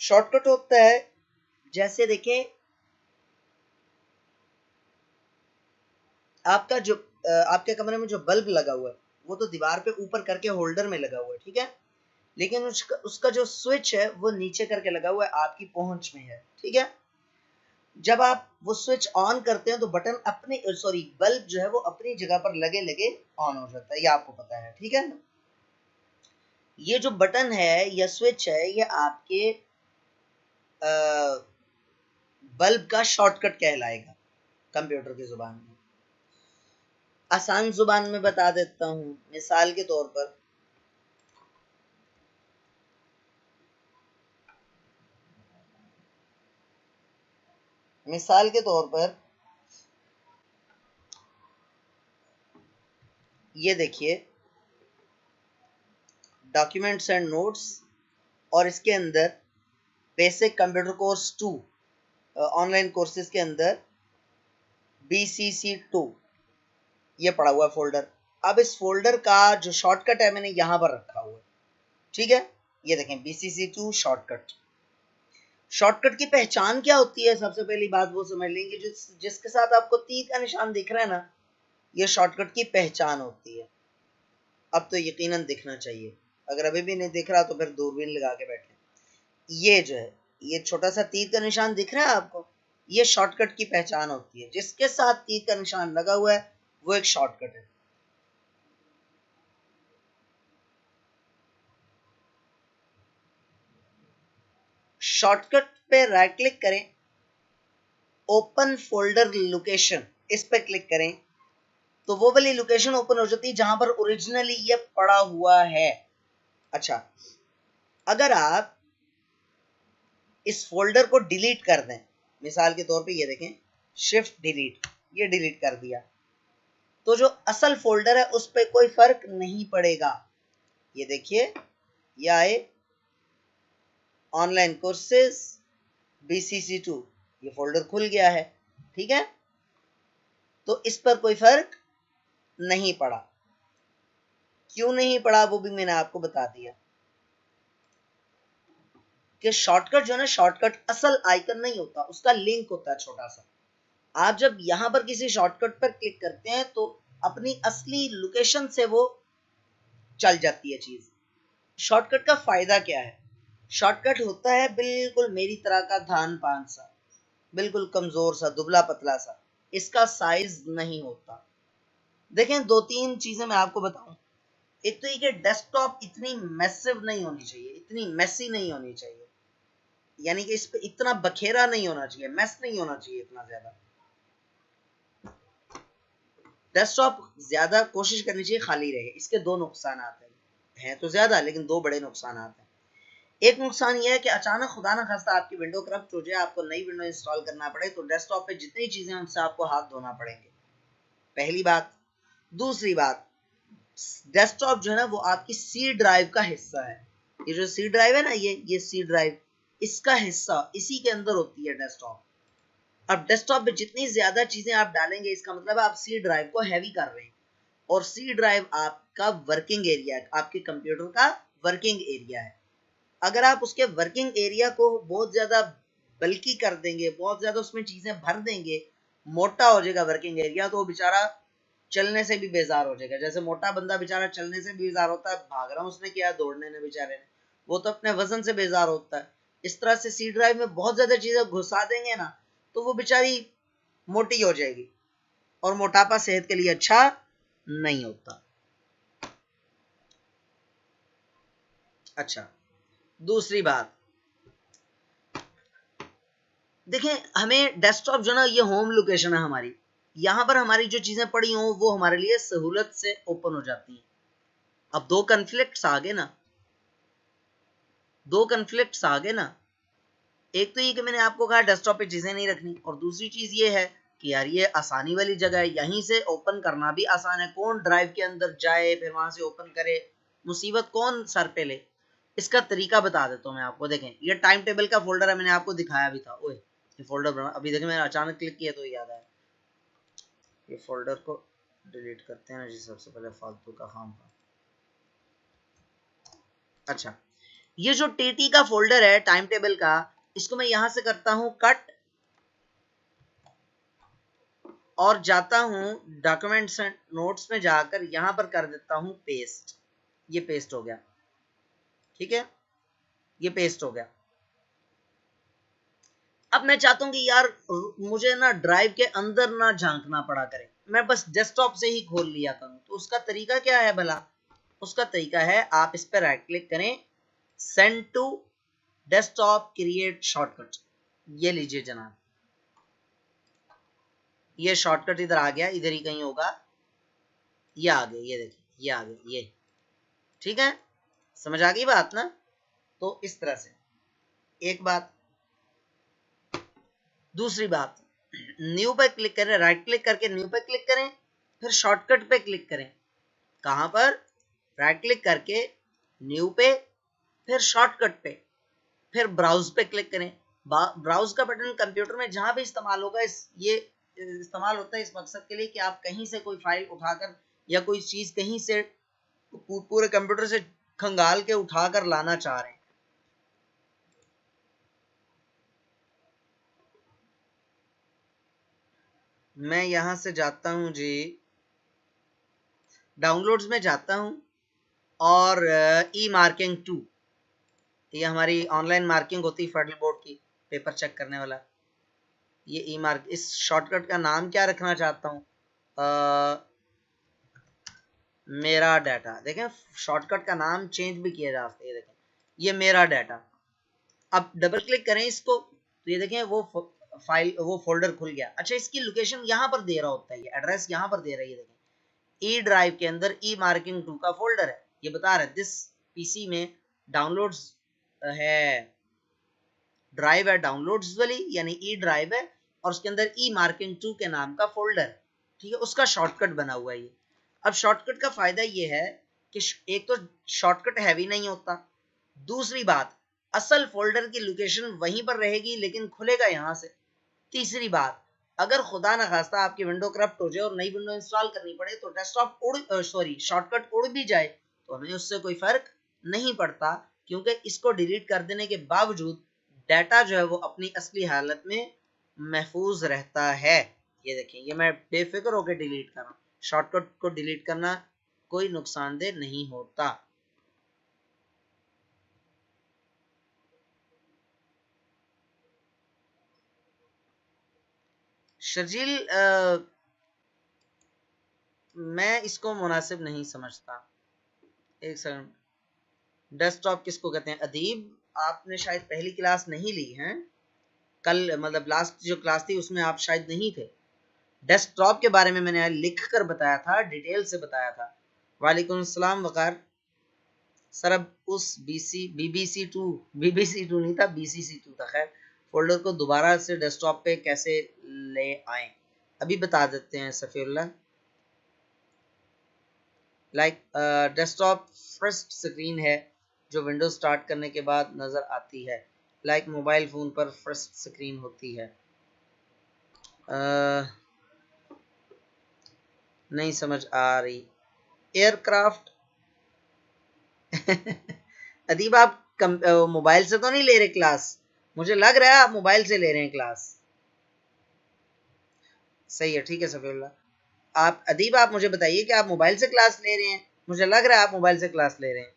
शॉर्टकट होता है, जैसे देखें, आपका जो आपके कमरे में जो बल्ब लगा हुआ है, वो तो दीवार पे ऊपर करके होल्डर में लगा हुआ है, ठीक है, लेकिन उसका जो स्विच है वो नीचे करके लगा हुआ है, आपकी पहुंच में है, ठीक है। जब आप वो स्विच ऑन करते हैं तो बटन अपनी, सॉरी, बल्ब जो है वो अपनी जगह पर लगे लगे ऑन हो जाता है, ये आपको पता है, ठीक है। ये जो बटन है या स्विच है, ये आपके बल्ब का शॉर्टकट कहलाएगा कंप्यूटर की जुबान में। आसान जुबान में बता देता हूं, मिसाल के तौर पर, मिसाल के तौर पर ये देखिए, डॉक्यूमेंट्स एंड नोट्स, और इसके अंदर basic computer course 2 online courses के अंदर BCC2 ये पड़ा हुआ फोल्डर। अब इस फोल्डर का जो शॉर्टकट है मैंने यहां पर रखा हुआ है, ठीक है। ये देखें, BCC2 शॉर्टकट। शॉर्टकट की पहचान क्या होती है? सबसे पहली बात वो समझ लेंगे, जिसके साथ आपको तीर का निशान दिख रहा है ना, ये शॉर्टकट की पहचान होती है। अब तो यकीनन दिखना चाहिए, अगर अभी भी नहीं दिख रहा तो फिर दूरबीन लगा के बैठे। ये जो है, ये छोटा सा तीर का निशान दिख रहा है आपको, ये शॉर्टकट की पहचान होती है। जिसके साथ तीर का निशान लगा हुआ है वो एक शॉर्टकट है। शॉर्टकट पे राइट क्लिक करें, ओपन फोल्डर लोकेशन, इस पे क्लिक करें तो वो वाली लोकेशन ओपन हो जाती है जहां पर ओरिजिनली ये पड़ा हुआ है। अच्छा, अगर आप इस फोल्डर को डिलीट कर दें, मिसाल के तौर पे ये देखें, शिफ्ट डिलीट, ये डिलीट कर दिया, तो जो असल फोल्डर है उस पर कोई फर्क नहीं पड़ेगा। ये देखिए, ये आए ऑनलाइन कोर्सेज BCC2, ये फोल्डर खुल गया है, ठीक है। तो इस पर कोई फर्क नहीं पड़ा। क्यों नहीं पड़ा वो भी मैंने आपको बता दिया कि शॉर्टकट जो है ना, शॉर्टकट असल आइकन नहीं होता, उसका लिंक होता है छोटा सा। आप जब यहां पर किसी शॉर्टकट पर क्लिक करते हैं तो अपनी असली लोकेशन से वो चल जाती है चीज। शॉर्टकट का फायदा क्या है? शॉर्टकट होता है बिल्कुल मेरी तरह का धान पान सा, बिल्कुल कमजोर सा, दुबला पतला सा, इसका साइज नहीं होता। देखें, दो तीन चीजें मैं आपको बताऊं। एक तो ये कि डेस्कटॉप इतनी मैसिव नहीं होनी चाहिए, इतनी मैसी नहीं होनी चाहिए, यानी कि इस पे इतना बखेरा नहीं होना चाहिए, मैस नहीं होना चाहिए इतना ज्यादा। डेस्कटॉप ज्यादा कोशिश करनी चाहिए खाली रहे। इसके दो नुकसान हैं तो ज्यादा, लेकिन दो बड़े नुकसान हैं। एक नुकसान यह है कि अचानक खुदा ना खास्ता आपकी विंडो करप्ट हो जाए, आपको नई विंडो इंस्टॉल करना पड़े, तो डेस्कटॉप पे जितनी चीजें हैं उनसे आपको हाथ धोना पड़ेंगे, पहली बात। दूसरी बात, डेस्कटॉप जो है ना वो आपकी सी ड्राइव का हिस्सा है। ये जो सी ड्राइव है ना, ये सी ड्राइव, इसका हिस्सा इसी के अंदर होती है डेस्कटॉप। अब डेस्कटॉप पे जितनी ज्यादा चीजें आप डालेंगे, इसका मतलब आप सी ड्राइव को हैवी कर रहे हैं, और सी ड्राइव आपका वर्किंग एरिया है, आपके कंप्यूटर का वर्किंग एरिया है। अगर आप उसके वर्किंग एरिया को बहुत ज्यादा बल्कि कर देंगे, बहुत ज्यादा उसमें चीजें भर देंगे, मोटा हो जाएगा वर्किंग एरिया, तो वो बेचारा चलने से भी बेजार हो जाएगा। जैसे मोटा बंदा बेचारा चलने से बेजार होता है, भाग रहा उसने किया दौड़ने ने बेचारे ने, वो तो अपने वजन से बेजार होता है। इस तरह से सी ड्राइव में बहुत ज्यादा चीजें घुसा देंगे ना, तो वो बेचारी मोटी हो जाएगी, और मोटापा सेहत के लिए अच्छा नहीं होता। अच्छा, दूसरी बात देखें, हमें डेस्कटॉप जो ना ये होम लोकेशन है हमारी, यहां पर हमारी जो चीजें पड़ी हों वो हमारे लिए सहूलत से ओपन हो जाती हैं। अब दो कन्फ्लिक्ट्स आ गए ना, दो कन्फ्लिक्ट्स आ गए ना। एक तो ये कि मैंने आपको कहा डेस्कटॉप पे चीजें नहीं रखनी, और दूसरी चीज ये है कि यार ये आसानी वाली जगह है, यहीं से ओपन करना भी आसान है। कौन ड्राइव के अंदर जाए फिर वहां से ओपन करे, मुसीबत कौन सर पे ले। इसका तरीका बता देता हूँ मैं आपको। देखें, ये टाइम टेबल का फोल्डर है, मैंने आपको दिखाया भी था। ओए, ये फोल्डर बना, अभी देखें मैंने अचानक क्लिक किया तो याद आया। ये फोल्डर को डिलीट करते हैं ना जी, सबसे पहले फालतू का काम था। अच्छा, ये जो टीटी का फोल्डर है टाइम टेबल का, इसको मैं यहां से करता हूं कट, और जाता हूं डॉक्यूमेंट्स एंड नोट्स में जाकर यहां पर कर देता हूं पेस्ट। ये पेस्ट हो गया, ठीक है, ये पेस्ट हो गया। अब मैं चाहता हूं कि यार मुझे ना ड्राइव के अंदर ना झांकना पड़ा करे, मैं बस डेस्कटॉप से ही खोल लिया करूं। तो उसका तरीका क्या है भला? उसका तरीका है, आप इस पर राइट क्लिक करें, send to desktop create shortcut. ये लीजिए जनाब, ये शॉर्टकट इधर आ गया, इधर ही कहीं होगा, ये आ गया, ये देखिए ये आ गया, ये ठीक है। समझ आ गई बात ना? तो इस तरह से एक बात। दूसरी बात, न्यू पे क्लिक करें, राइट क्लिक करके न्यू पे क्लिक करें, फिर शॉर्टकट पे क्लिक करें। कहां पर? राइट क्लिक करके न्यू पे, फिर शॉर्टकट पे, फिर ब्राउज पे क्लिक करें। ब्राउज का बटन कंप्यूटर में जहां भी इस्तेमाल होगा, ये इस्तेमाल होता है इस मकसद के लिए कि आप कहीं से कोई फाइल उठाकर या कोई चीज कहीं से पूरे कंप्यूटर से खंगाल के उठाकर लाना चाह रहे हैं। मैं यहां से जाता हूं जी, डाउनलोड्स में जाता हूं, और ई मार्किंग 2, ये हमारी ऑनलाइन मार्किंग होती है फेडरल बोर्ड की, पेपर चेक करने वाला। ये ई मार्क, इस शॉर्टकट का नाम क्या रखना चाहता हूँ? मेरा डाटा। देखें, शॉर्टकट का नाम चेंज भी किया जा सकता है। देखें, ये मेरा डाटा। अब डबल क्लिक करें इसको, तो ये देखें वो फाइल, वो फोल्डर खुल गया। अच्छा, इसकी लोकेशन यहाँ पर दे रहा होता है, ये एड्रेस यहाँ पर दे रही है। देखें, ई ड्राइव के अंदर ई मार्किंग 2 का फोल्डर है, ये बता रहा है दिस पीसी में डाउनलोड्स है, ड्राइव है डाउनलोड्स वाली, यानी ई ड्राइव है, और उसके अंदर ई मार्किंग 2 के नाम का फोल्डर, ठीक है, उसका शॉर्टकट बना हुआ है ये। अब शॉर्टकट का फायदा ये है कि एक तो शॉर्टकट हैवी नहीं होता, दूसरी बात असल फोल्डर की लोकेशन वहीं पर रहेगी लेकिन खुलेगा यहां से, तीसरी बात अगर खुदा न खास्ता आपकी विंडो करप्ट हो जाए और नई विंडो इंस्टॉल करनी पड़े तो डेस्कटॉप शॉर्टकट उड़ भी जाए तो हमें उससे कोई फर्क नहीं पड़ता, क्योंकि इसको डिलीट कर देने के बावजूद डाटा जो है वो अपनी असली हालत में महफूज रहता है। ये देखें, ये मैं बेफिक्र होकर डिलीट कर रहा हूँ। शॉर्टकट को डिलीट करना कोई नुकसानदेह नहीं होता। शर्जील, मैं इसको मुनासिब नहीं समझता। एक सेकंड, डेस्कटॉप किसको कहते हैं? अदीब, आपने शायद पहली क्लास नहीं ली है कल, मतलब लास्ट जो क्लास थी उसमें आप शायद नहीं थे। डेस्कटॉप के बारे में मैंने लिख कर बताया था, डिटेल से बताया था। वालेकुम अस्सलाम वकार सर। अब उस बीबीसी टू नहीं था, बीसीसी टू था। खैर, फोल्डर को दोबारा से डेस्कटॉप पे कैसे ले आए अभी बता देते हैं Safiullah. Like desktop first screen है जो विंडोज स्टार्ट करने के बाद नजर आती है, लाइक मोबाइल फोन पर फर्स्ट स्क्रीन होती है। नहीं समझ आ रही। एयरक्राफ्ट अदीब, आप मोबाइल से तो नहीं ले रहे क्लास? मुझे लग रहा है आप मोबाइल से ले रहे हैं क्लास। सही है, ठीक है सफीउल्लाह। आप अदीब, आप मुझे बताइए कि आप मोबाइल से क्लास ले रहे हैं? मुझे लग रहा है आप मोबाइल से क्लास ले रहे हैं।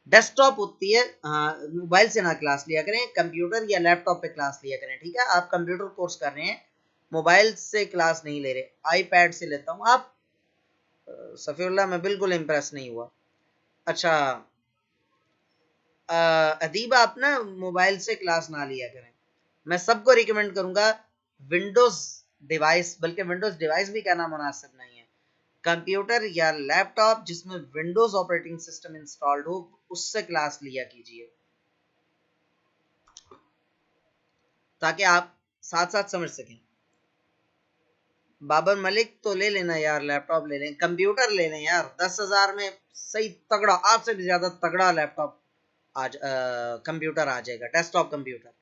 डेस्कटॉप होती है, हाँ, मोबाइल से ना क्लास लिया करें, कंप्यूटर या लैपटॉप पे क्लास लिया करें, ठीक है? आप कंप्यूटर कोर्स कर रहे हैं, मोबाइल से क्लास नहीं ले रहे। आईपैड से लेता हूँ आप। सफीउल्लाह, मैं बिल्कुल इम्प्रेस नहीं हुआ। अच्छा अदीब, आप ना मोबाइल से क्लास ना लिया करें। मैं सबको रिकमेंड करूंगा विंडोज डिवाइस, बल्कि विंडोज डिवाइस भी कहना मुनासिब नहीं है, कंप्यूटर या लैपटॉप जिसमें विंडोज ऑपरेटिंग सिस्टम इंस्टॉल्ड हो, उससे क्लास लिया कीजिए, ताकि आप साथ साथ समझ सकें। बाबर मलिक तो ले लेना यार, लैपटॉप ले लें, कंप्यूटर ले लें यार, 10,000 में सही तगड़ा, आपसे भी ज्यादा तगड़ा लैपटॉप आज कंप्यूटर आ जाएगा, डेस्कटॉप कंप्यूटर।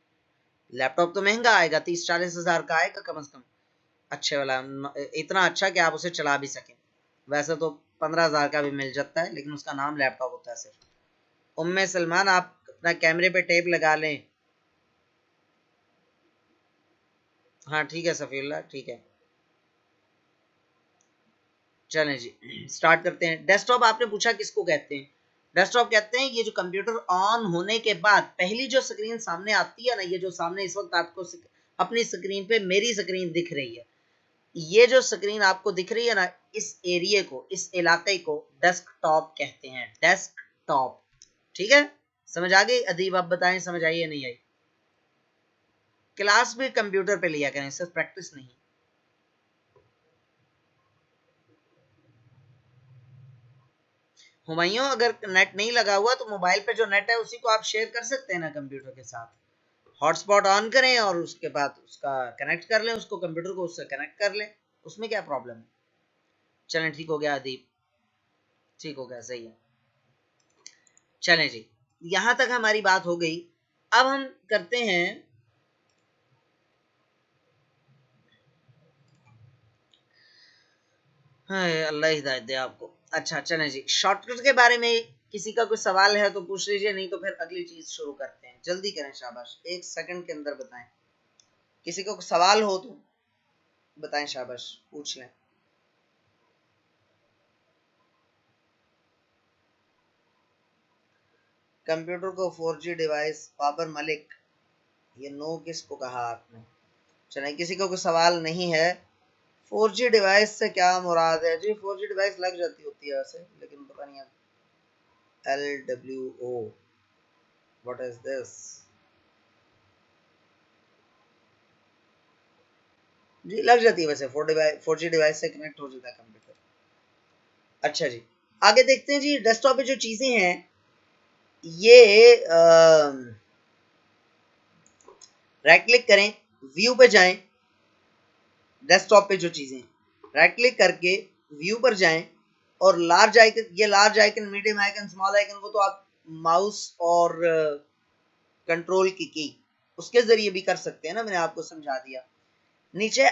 लैपटॉप तो महंगा आएगा, 30-40 हज़ार का आएगा कम से कम, अच्छे वाला, इतना अच्छा कि आप उसे चला भी सकें। वैसे तो 15,000 का भी मिल जाता है, लेकिन उसका नाम लैपटॉप होता है सिर्फ। उम्मे सलमान, आप अपना कैमरे पे टेप लगा लें। हाँ ठीक है सफीउल्लाह, ठीक है, चलें जी स्टार्ट करते हैं। डेस्कटॉप आपने पूछा किसको कहते हैं? डेस्कटॉप कहते हैं ये जो कंप्यूटर ऑन होने के बाद पहली जो स्क्रीन सामने आती है ना, ये जो सामने इस वक्त आपको अपनी स्क्रीन पे मेरी स्क्रीन दिख रही है, ये जो स्क्रीन आपको दिख रही है ना, इस एरिया को, इस इलाके को डेस्कटॉप कहते हैं, डेस्कटॉप। ठीक है, समझ आ गई अदीब? आप बताएं समझ आई या नहीं आई? क्लास भी कंप्यूटर पे लिया करें, सिर्फ प्रैक्टिस नहीं। हुमायूं, अगर नेट नहीं लगा हुआ तो मोबाइल पे जो नेट है उसी को आप शेयर कर सकते हैं ना कंप्यूटर के साथ। हॉटस्पॉट ऑन करें और उसके बाद उसका कनेक्ट कर लें, उसको कंप्यूटर को उससे कनेक्ट कर लें, उसमें क्या प्रॉब्लम है? चलें, ठीक हो गया अदीब, ठीक हो गया, सही है। चलें जी, यहां तक हमारी बात हो गई। अब हम करते हैं अल्लाह हिदायत दे आपको। अच्छा चलें जी, शॉर्टकट के बारे में किसी का कोई सवाल है तो पूछ लीजिए, नहीं तो फिर अगली चीज शुरू करते हैं। जल्दी करें, शाबाश, 1 सेकंड के अंदर बताएं। किसी को कोई सवाल हो तो बताएं, शाबाश, पूछ लें। कंप्यूटर को 4G डिवाइस, बाबर मलिक, ये नो किसको कहा आपने? चलें, किसी को कोई सवाल नहीं है। 4G डिवाइस से क्या मुराद है जी? 4G डिवाइस लग जाती होती है वैसे, लेकिन पता नहीं। LWO, what is this? जी लग जाती है वैसे, 4G डिवाइस से कनेक्ट हो जाता है कंप्यूटर। अच्छा जी, आगे देखते हैं जी। डेस्कटॉप पे जो चीजें हैं, ये राइट क्लिक करें, व्यू पे जाएं। डेस्कटॉप पे जो चीजें, राइट क्लिक करके व्यू पर जाएं, और लार्ज आइकन, ये large icon, medium icon, small icon, वो तो आप माउस और कंट्रोल की उसके जरिए भी कर सकते हैं ना, मैंने आपको समझा दिया। नीचे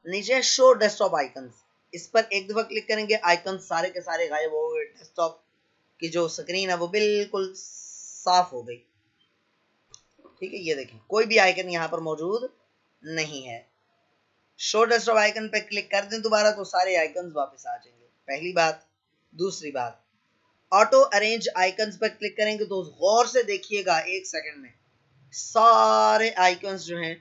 नीचे शो डेस्कटॉप आइकन्स, इस पर एक दफा क्लिक करेंगे, आइकन सारे के सारे गायब हो गए, डेस्कटॉप की जो स्क्रीन है वो बिल्कुल साफ हो गई। ठीक है, ये देखें, कोई भी आइकन यहाँ पर मौजूद नहीं है। शो डेस्कटॉप आइकन पे क्लिक कर दें दोबारा तो सारे आइकन्स वापस आ जाएंगे, पहली बात। दूसरी बात, ऑटो अरेंज आइकन्स पर क्लिक करेंगे तो गौर से देखिएगा, 1 सेकंड में सारे आइकन्स जो हैं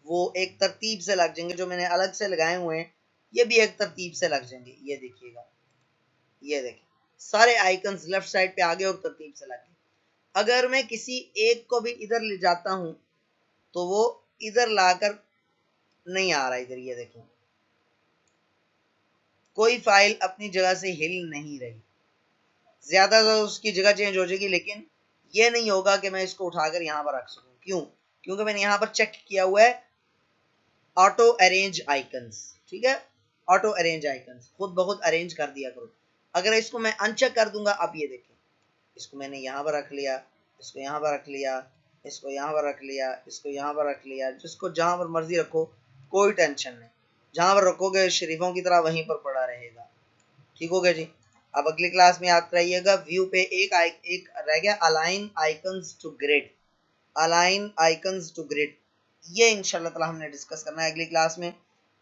वो एक तरतीब से लग जाएंगे। जो मैंने अलग से लगाए हुए हैं ये भी एक तरतीब से लग जाएंगे, ये देखिएगा। ये देखें सारे आइकन्स लेफ्ट साइड पे आगे और तरतीब से लगे। अगर मैं किसी एक को भी इधर ले जाता हूं तो वो इधर लाकर नहीं आ रहा इधर, ये देखें कोई फाइल अपनी जगह से हिल नहीं रही, ज्यादा तो उसकी जगह चेंज हो जाएगी, लेकिन ये नहीं होगा कि मैं इसको उठाकर यहां पर रख सकूं। क्यों? क्योंकि मैंने यहां पर चेक किया हुआ है ऑटो अरेंज आइकन्स, ठीक है, ऑटो अरेंज आइकन्स खुद ब खुद अरेंज कर दिया करो। अगर इसको मैं अनचेक कर दूंगा, अब ये देखें इसको मैंने यहाँ पर रख लिया, इसको यहाँ पर रख लिया, इसको यहाँ पर रख लिया, इसको यहाँ पर रख लिया, जिसको जहां पर मर्जी रखो कोई टेंशन नहीं, जहां पर रखोगे शरीफों की तरह वहीं पर पड़ा रहेगा। ठीक हो गया जी। अब अगली क्लास में याद कराइएगा व्यू पे एक रह गया align icons to grid, align icons to grid, ये इंशाल्लाह ताला हमने डिस्कस करना है अगली क्लास में।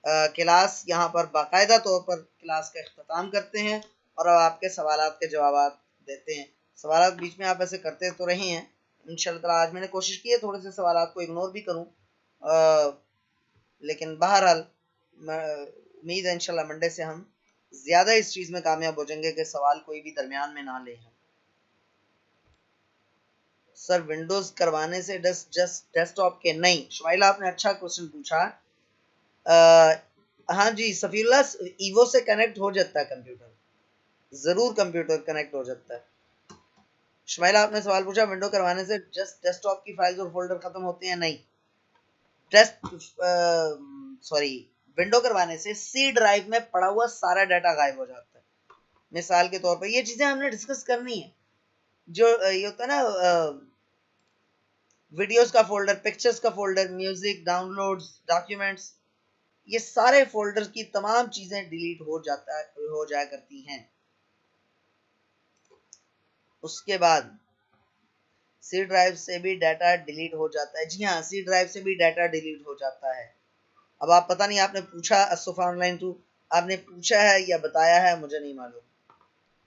क्लास यहाँ पर बाकायदा तौर पर क्लास का इख्तिताम करते हैं और अब आपके सवालात के जवाब देते हैं। सवालात बीच में आप ऐसे करते तो रहे हैं इंशाल्लाह ताला। आज मैंने कोशिश की है थोड़े से सवालात को इग्नोर भी करूँ, लेकिन बहरहाल उम्मीद है इंशाल्लाह मंडे से हम ज्यादा इस चीज में कामयाब हो जाएंगे कि सवाल कोई भी दरमियान में ना ले। सर विंडोज करवाने से जस्ट डेस्कटॉप के नहीं, शुमाइला आपने अच्छा क्वेश्चन पूछा। हाँ जी सफीउल्ला, ईवो से कनेक्ट हो जाता है कंप्यूटर, जरूर कंप्यूटर कनेक्ट हो जाता है। शुमाइला आपने सवाल पूछा विंडो करवाने से जस्ट डेस्कटॉप की फाइल्स और फोल्डर खत्म होते हैं, नहीं, सॉरी, विंडो करवाने से सी ड्राइव में पड़ा हुआ सारा डाटा गायब हो जाता है। मिसाल के तौर पर ये चीजें हमने डिस्कस करनी है, जो ये होता है ना वीडियोस का फोल्डर, पिक्चर्स का फोल्डर, म्यूजिक, डाउनलोड्स, डॉक्यूमेंट्स, ये सारे फोल्डर्स की तमाम चीजें डिलीट हो जाया करती हैं। उसके बाद सी ड्राइव से भी डाटा डिलीट हो जाता है। जी हाँ, सी ड्राइव से भी डाटा डिलीट हो जाता है। अब आप पता नहीं आपने पूछा असुफा ऑनलाइन 2, आपने पूछा है या बताया है मुझे नहीं मालूम।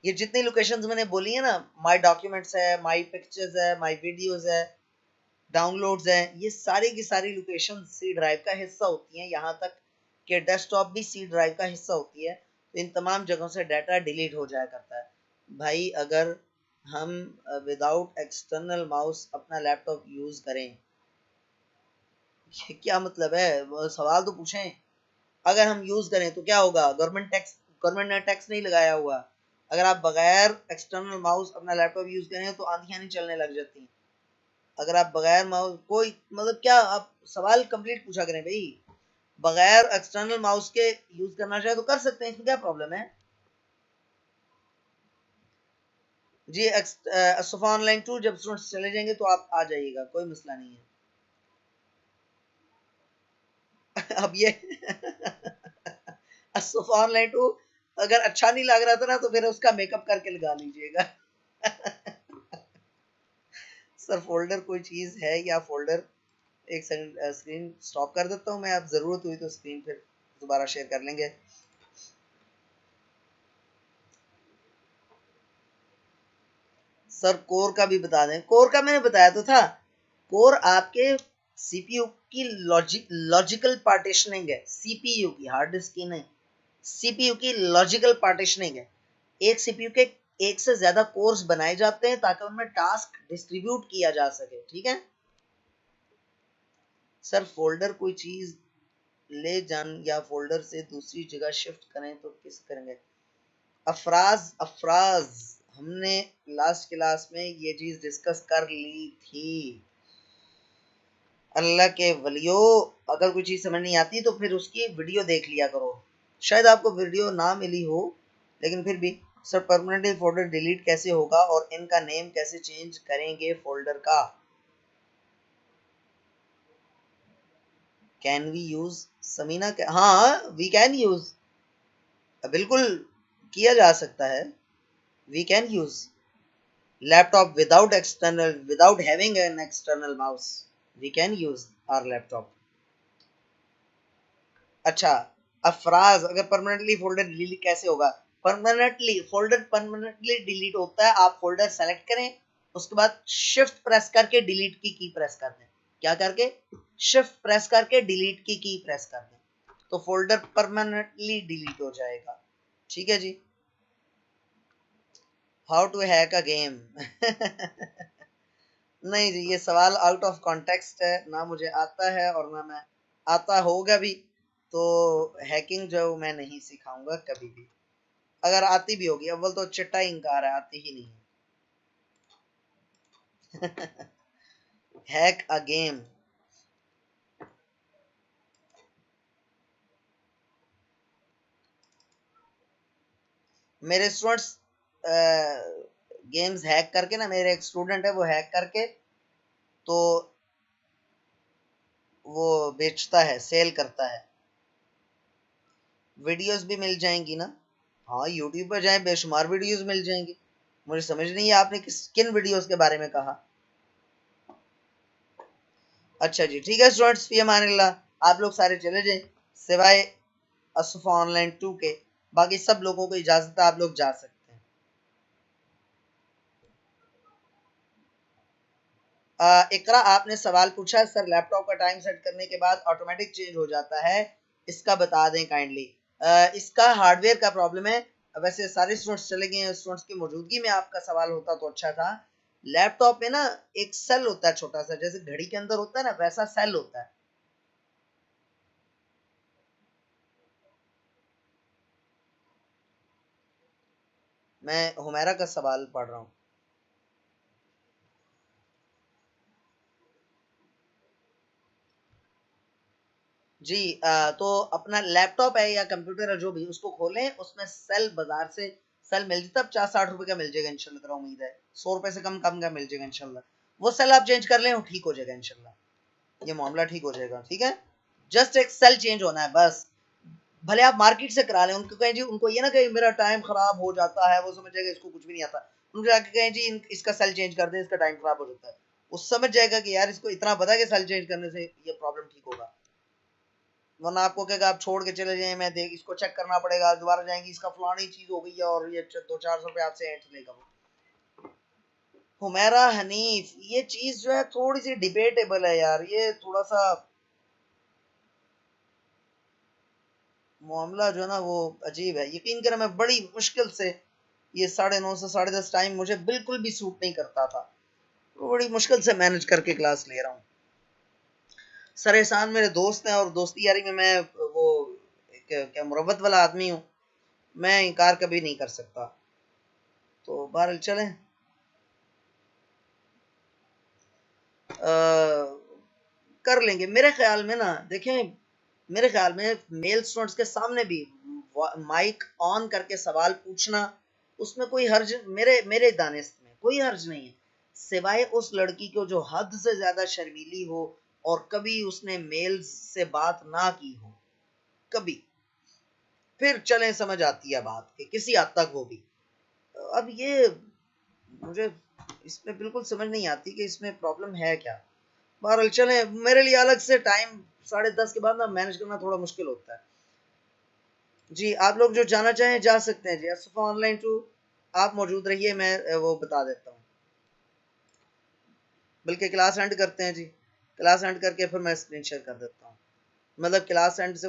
ये जितनी लोकेशंस मैंने बोली है ना, माई डॉक्यूमेंट्स है, माई पिक्चर्स है, माई वीडियोस है, डाउनलोड्स हैं, ये सारी की सारी लोकेशन सी ड्राइव का हिस्सा होती हैं। यहाँ तक कि डेस्कटॉप भी सी ड्राइव का हिस्सा होती है। तो इन तमाम जगहों से डाटा डिलीट हो जाया करता है। भाई अगर हम विदाउट एक्सटर्नल माउस अपना लैपटॉप यूज करें, ये क्या मतलब है? सवाल तो पूछें। अगर हम यूज करें तो क्या होगा? गवर्नमेंट ने टैक्स नहीं लगाया हुआ। अगर आप बगैर एक्सटर्नल माउस अपना लैपटॉप यूज करें तो आंधियां नहीं चलने लग जाती हैं। अगर आप बगैर माउस कोई मतलब क्या, आप सवाल कंप्लीट पूछा करें भाई। बगैर एक्सटर्नल माउस के यूज करना चाहे तो कर सकते हैं, इसमें क्या प्रॉब्लम है जी। असफा ऑनलाइन 2 जब स्टूडेंट्स चले जाएंगे तो आप आ जाइएगा, कोई मसला नहीं है। अब ये असफा ऑनलाइन 2 अगर अच्छा नहीं लग रहा था ना तो फिर उसका मेकअप करके लगा लीजिएगा। सर फोल्डर कोई चीज है या फोल्डर, एक सेकंड स्क्रीन स्टॉप कर देता हूँ मैं, आप जरूरत हुई तो स्क्रीन फिर दोबारा शेयर कर लेंगे। सर कोर का भी बता दें। कोर का मैंने बताया तो था, कोर आपके सीपीयू की लॉजिकल पार्टीशनिंग है। सीपीयू की, हार्ड डिस्क की नहीं, सीपीयू की लॉजिकल पार्टीशनिंग है। एक सीपीयू के एक से ज्यादा कोर्स बनाए जाते हैं ताकि उनमें टास्क डिस्ट्रीब्यूट किया जा सके, ठीक है। सर फोल्डर कोई चीज ले जान या फोल्डर से दूसरी जगह शिफ्ट करें तो किस करेंगे? अफराज हमने लास्ट क्लास में ये चीज डिस्कस कर ली थी। अल्लाह के वलियो, अगर कोई चीज समझ नहीं आती तो फिर उसकी वीडियो देख लिया करो। शायद आपको वीडियो ना मिली हो, लेकिन फिर भी। सर परमानेंटली फोल्डर डिलीट कैसे होगा और इनका नेम कैसे चेंज करेंगे फोल्डर का? Can we use Samina? हाँ वी कैन यूज, बिल्कुल किया जा सकता है। We can use laptop without having an external mouse. We can use our laptop. अच्छा, अफराज अगर परमानेंटली फोल्डर डिलीट कैसे होगा? परमानेंटली डिलीट होता है, आप फोल्डर सेलेक्ट करें, उसके बाद शिफ्ट प्रेस करके डिलीट की प्रेस कर दें। क्या करके? शिफ्ट प्रेस करके डिलीट की प्रेस कर दें, तो फोल्डर परमानेंटली डिलीट हो जाएगा। ठीक है जी। How to hack a game. नहीं जी, ये सवाल आउट ऑफ कॉन्टेक्स्ट है, ना मुझे आता है और ना मैं आता होगा भी। तो हैकिंग जो मैं नहीं सिखाऊंगा कभी भी। अगर आती भी होगी, अव्वल तो चिट्टा इंकार है, आती ही नहीं है। Hack a game. मेरे स्टूडेंट्स गेम्स हैक करके ना, मेरे एक स्टूडेंट है वो हैक करके तो वो बेचता है, सेल करता है। वीडियोस भी मिल जाएंगी ना। हाँ, यूट्यूब पर जाए, बेशुमार वीडियोस मिल जाएंगी। मुझे समझ नहीं है आपने किन वीडियोस के बारे में कहा। अच्छा जी, ठीक है स्टूडेंट्स, फी अमानिल्लाह। आप लोग सारे चले जाएं, सिवाय असफ़ा ऑनलाइन 2 के। बाकी सब लोगों को इजाजत है, आप लोग जा सकते हैं। इकरा, आपने सवाल पूछा सर, लैपटॉप का टाइम सेट करने के बाद ऑटोमेटिक चेंज हो जाता है, इसका बता दें काइंडली। इसका हार्डवेयर का प्रॉब्लम है। वैसे सारे स्टूडेंट्स चले गए हैं, स्टूडेंट्स की मौजूदगी में आपका सवाल होता तो अच्छा था। लैपटॉप में ना एक सेल होता है छोटा सा, जैसे घड़ी के अंदर होता है ना, वैसा सेल होता है। मैं हुमैरा का सवाल पढ़ रहा हूँ। जी, तो अपना लैपटॉप है या कंप्यूटर है जो भी, उसको खोलें, उसमें सेल बाजार से सेल मिल जाता है, 50-60 रुपए का मिल जाएगा इंशाल्लाह, तेरा उम्मीद है 100 रुपए से कम कम का मिल जाएगा इंशाल्लाह। वो सेल आप चेंज कर लें, वो ठीक हो जाएगा इंशाल्लाह, ये मामला ठीक हो जाएगा, ठीक है। जस्ट एक सेल चेंज होना है बस। भले आप मार्केट से करा लें, उनको कहें जी, उनको ये ना कहें मेरा टाइम खराब हो जाता है, वो समझ जाएगा इसको कुछ भी नहीं आता। उनको जाके कहें जी इसका सेल चेंज कर दें, इसका टाइम खराब हो जाता है। वो समझ जाएगा कि यार इसको इतना पता है कि सेल चेंज करने से ये प्रॉब्लम ठीक होगा। वरना आपको कहेगा आप छोड़ के चले जाएं, मैं देख इसको चेक करना पड़ेगा, दोबारा जाएंगे, इसका फलानी चीज हो गई है और ये 200-400 रुपए आपसे ऐंठ लेगा वो। हुमैरा हनीफ, ये चीज जो है थोड़ी सी डिबेटेबल है यार, ये थोड़ा सा मामला जो है ना वो अजीब है। यकीन करें, मैं बड़ी मुश्किल से ये 9:30 से 10:30 टाइम मुझे बिल्कुल भी सूट नहीं करता था, तो बड़ी मुश्किल से मैनेज करके क्लास ले रहा हूँ। सर एहसान मेरे दोस्त हैं और दोस्ती यारी में मैं वो क्या मुरब्बत वाला आदमी हूँ, मैं इनकार कभी नहीं कर सकता। तो बहरहाल चलें, कर लेंगे मेरे ख्याल में ना। देखें, मेरे ख्याल में मेल स्टूडेंट्स के सामने भी माइक ऑन करके सवाल पूछना, उसमें कोई हर्ज, मेरे दानिश में कोई हर्ज नहीं है, सिवाय उस लड़की को जो हद से ज्यादा शर्मीली हो और कभी उसने मेल से बात ना की हो कभी, फिर चलें, समझ आती है बात कि किसी हद तक हो भी। अब ये मुझे इसमें बिल्कुल समझ नहीं आती कि इसमें प्रॉब्लम है क्या। बहरहाल चले, मेरे लिए अलग से टाइम 10:30 के बाद ना मैनेज करना थोड़ा मुश्किल होता है। जी, आप लोग जो जाना चाहें जा सकते हैं जी, असफ़ा ऑनलाइन 2। आप मौजूद रहिए, मैं वो बता देता हूँ। बल्कि क्लास एंड करते हैं जी, क्लास एंड करके फिर मैं स्क्रीन शेयर कर देता हूँ, मतलब क्लास एंड से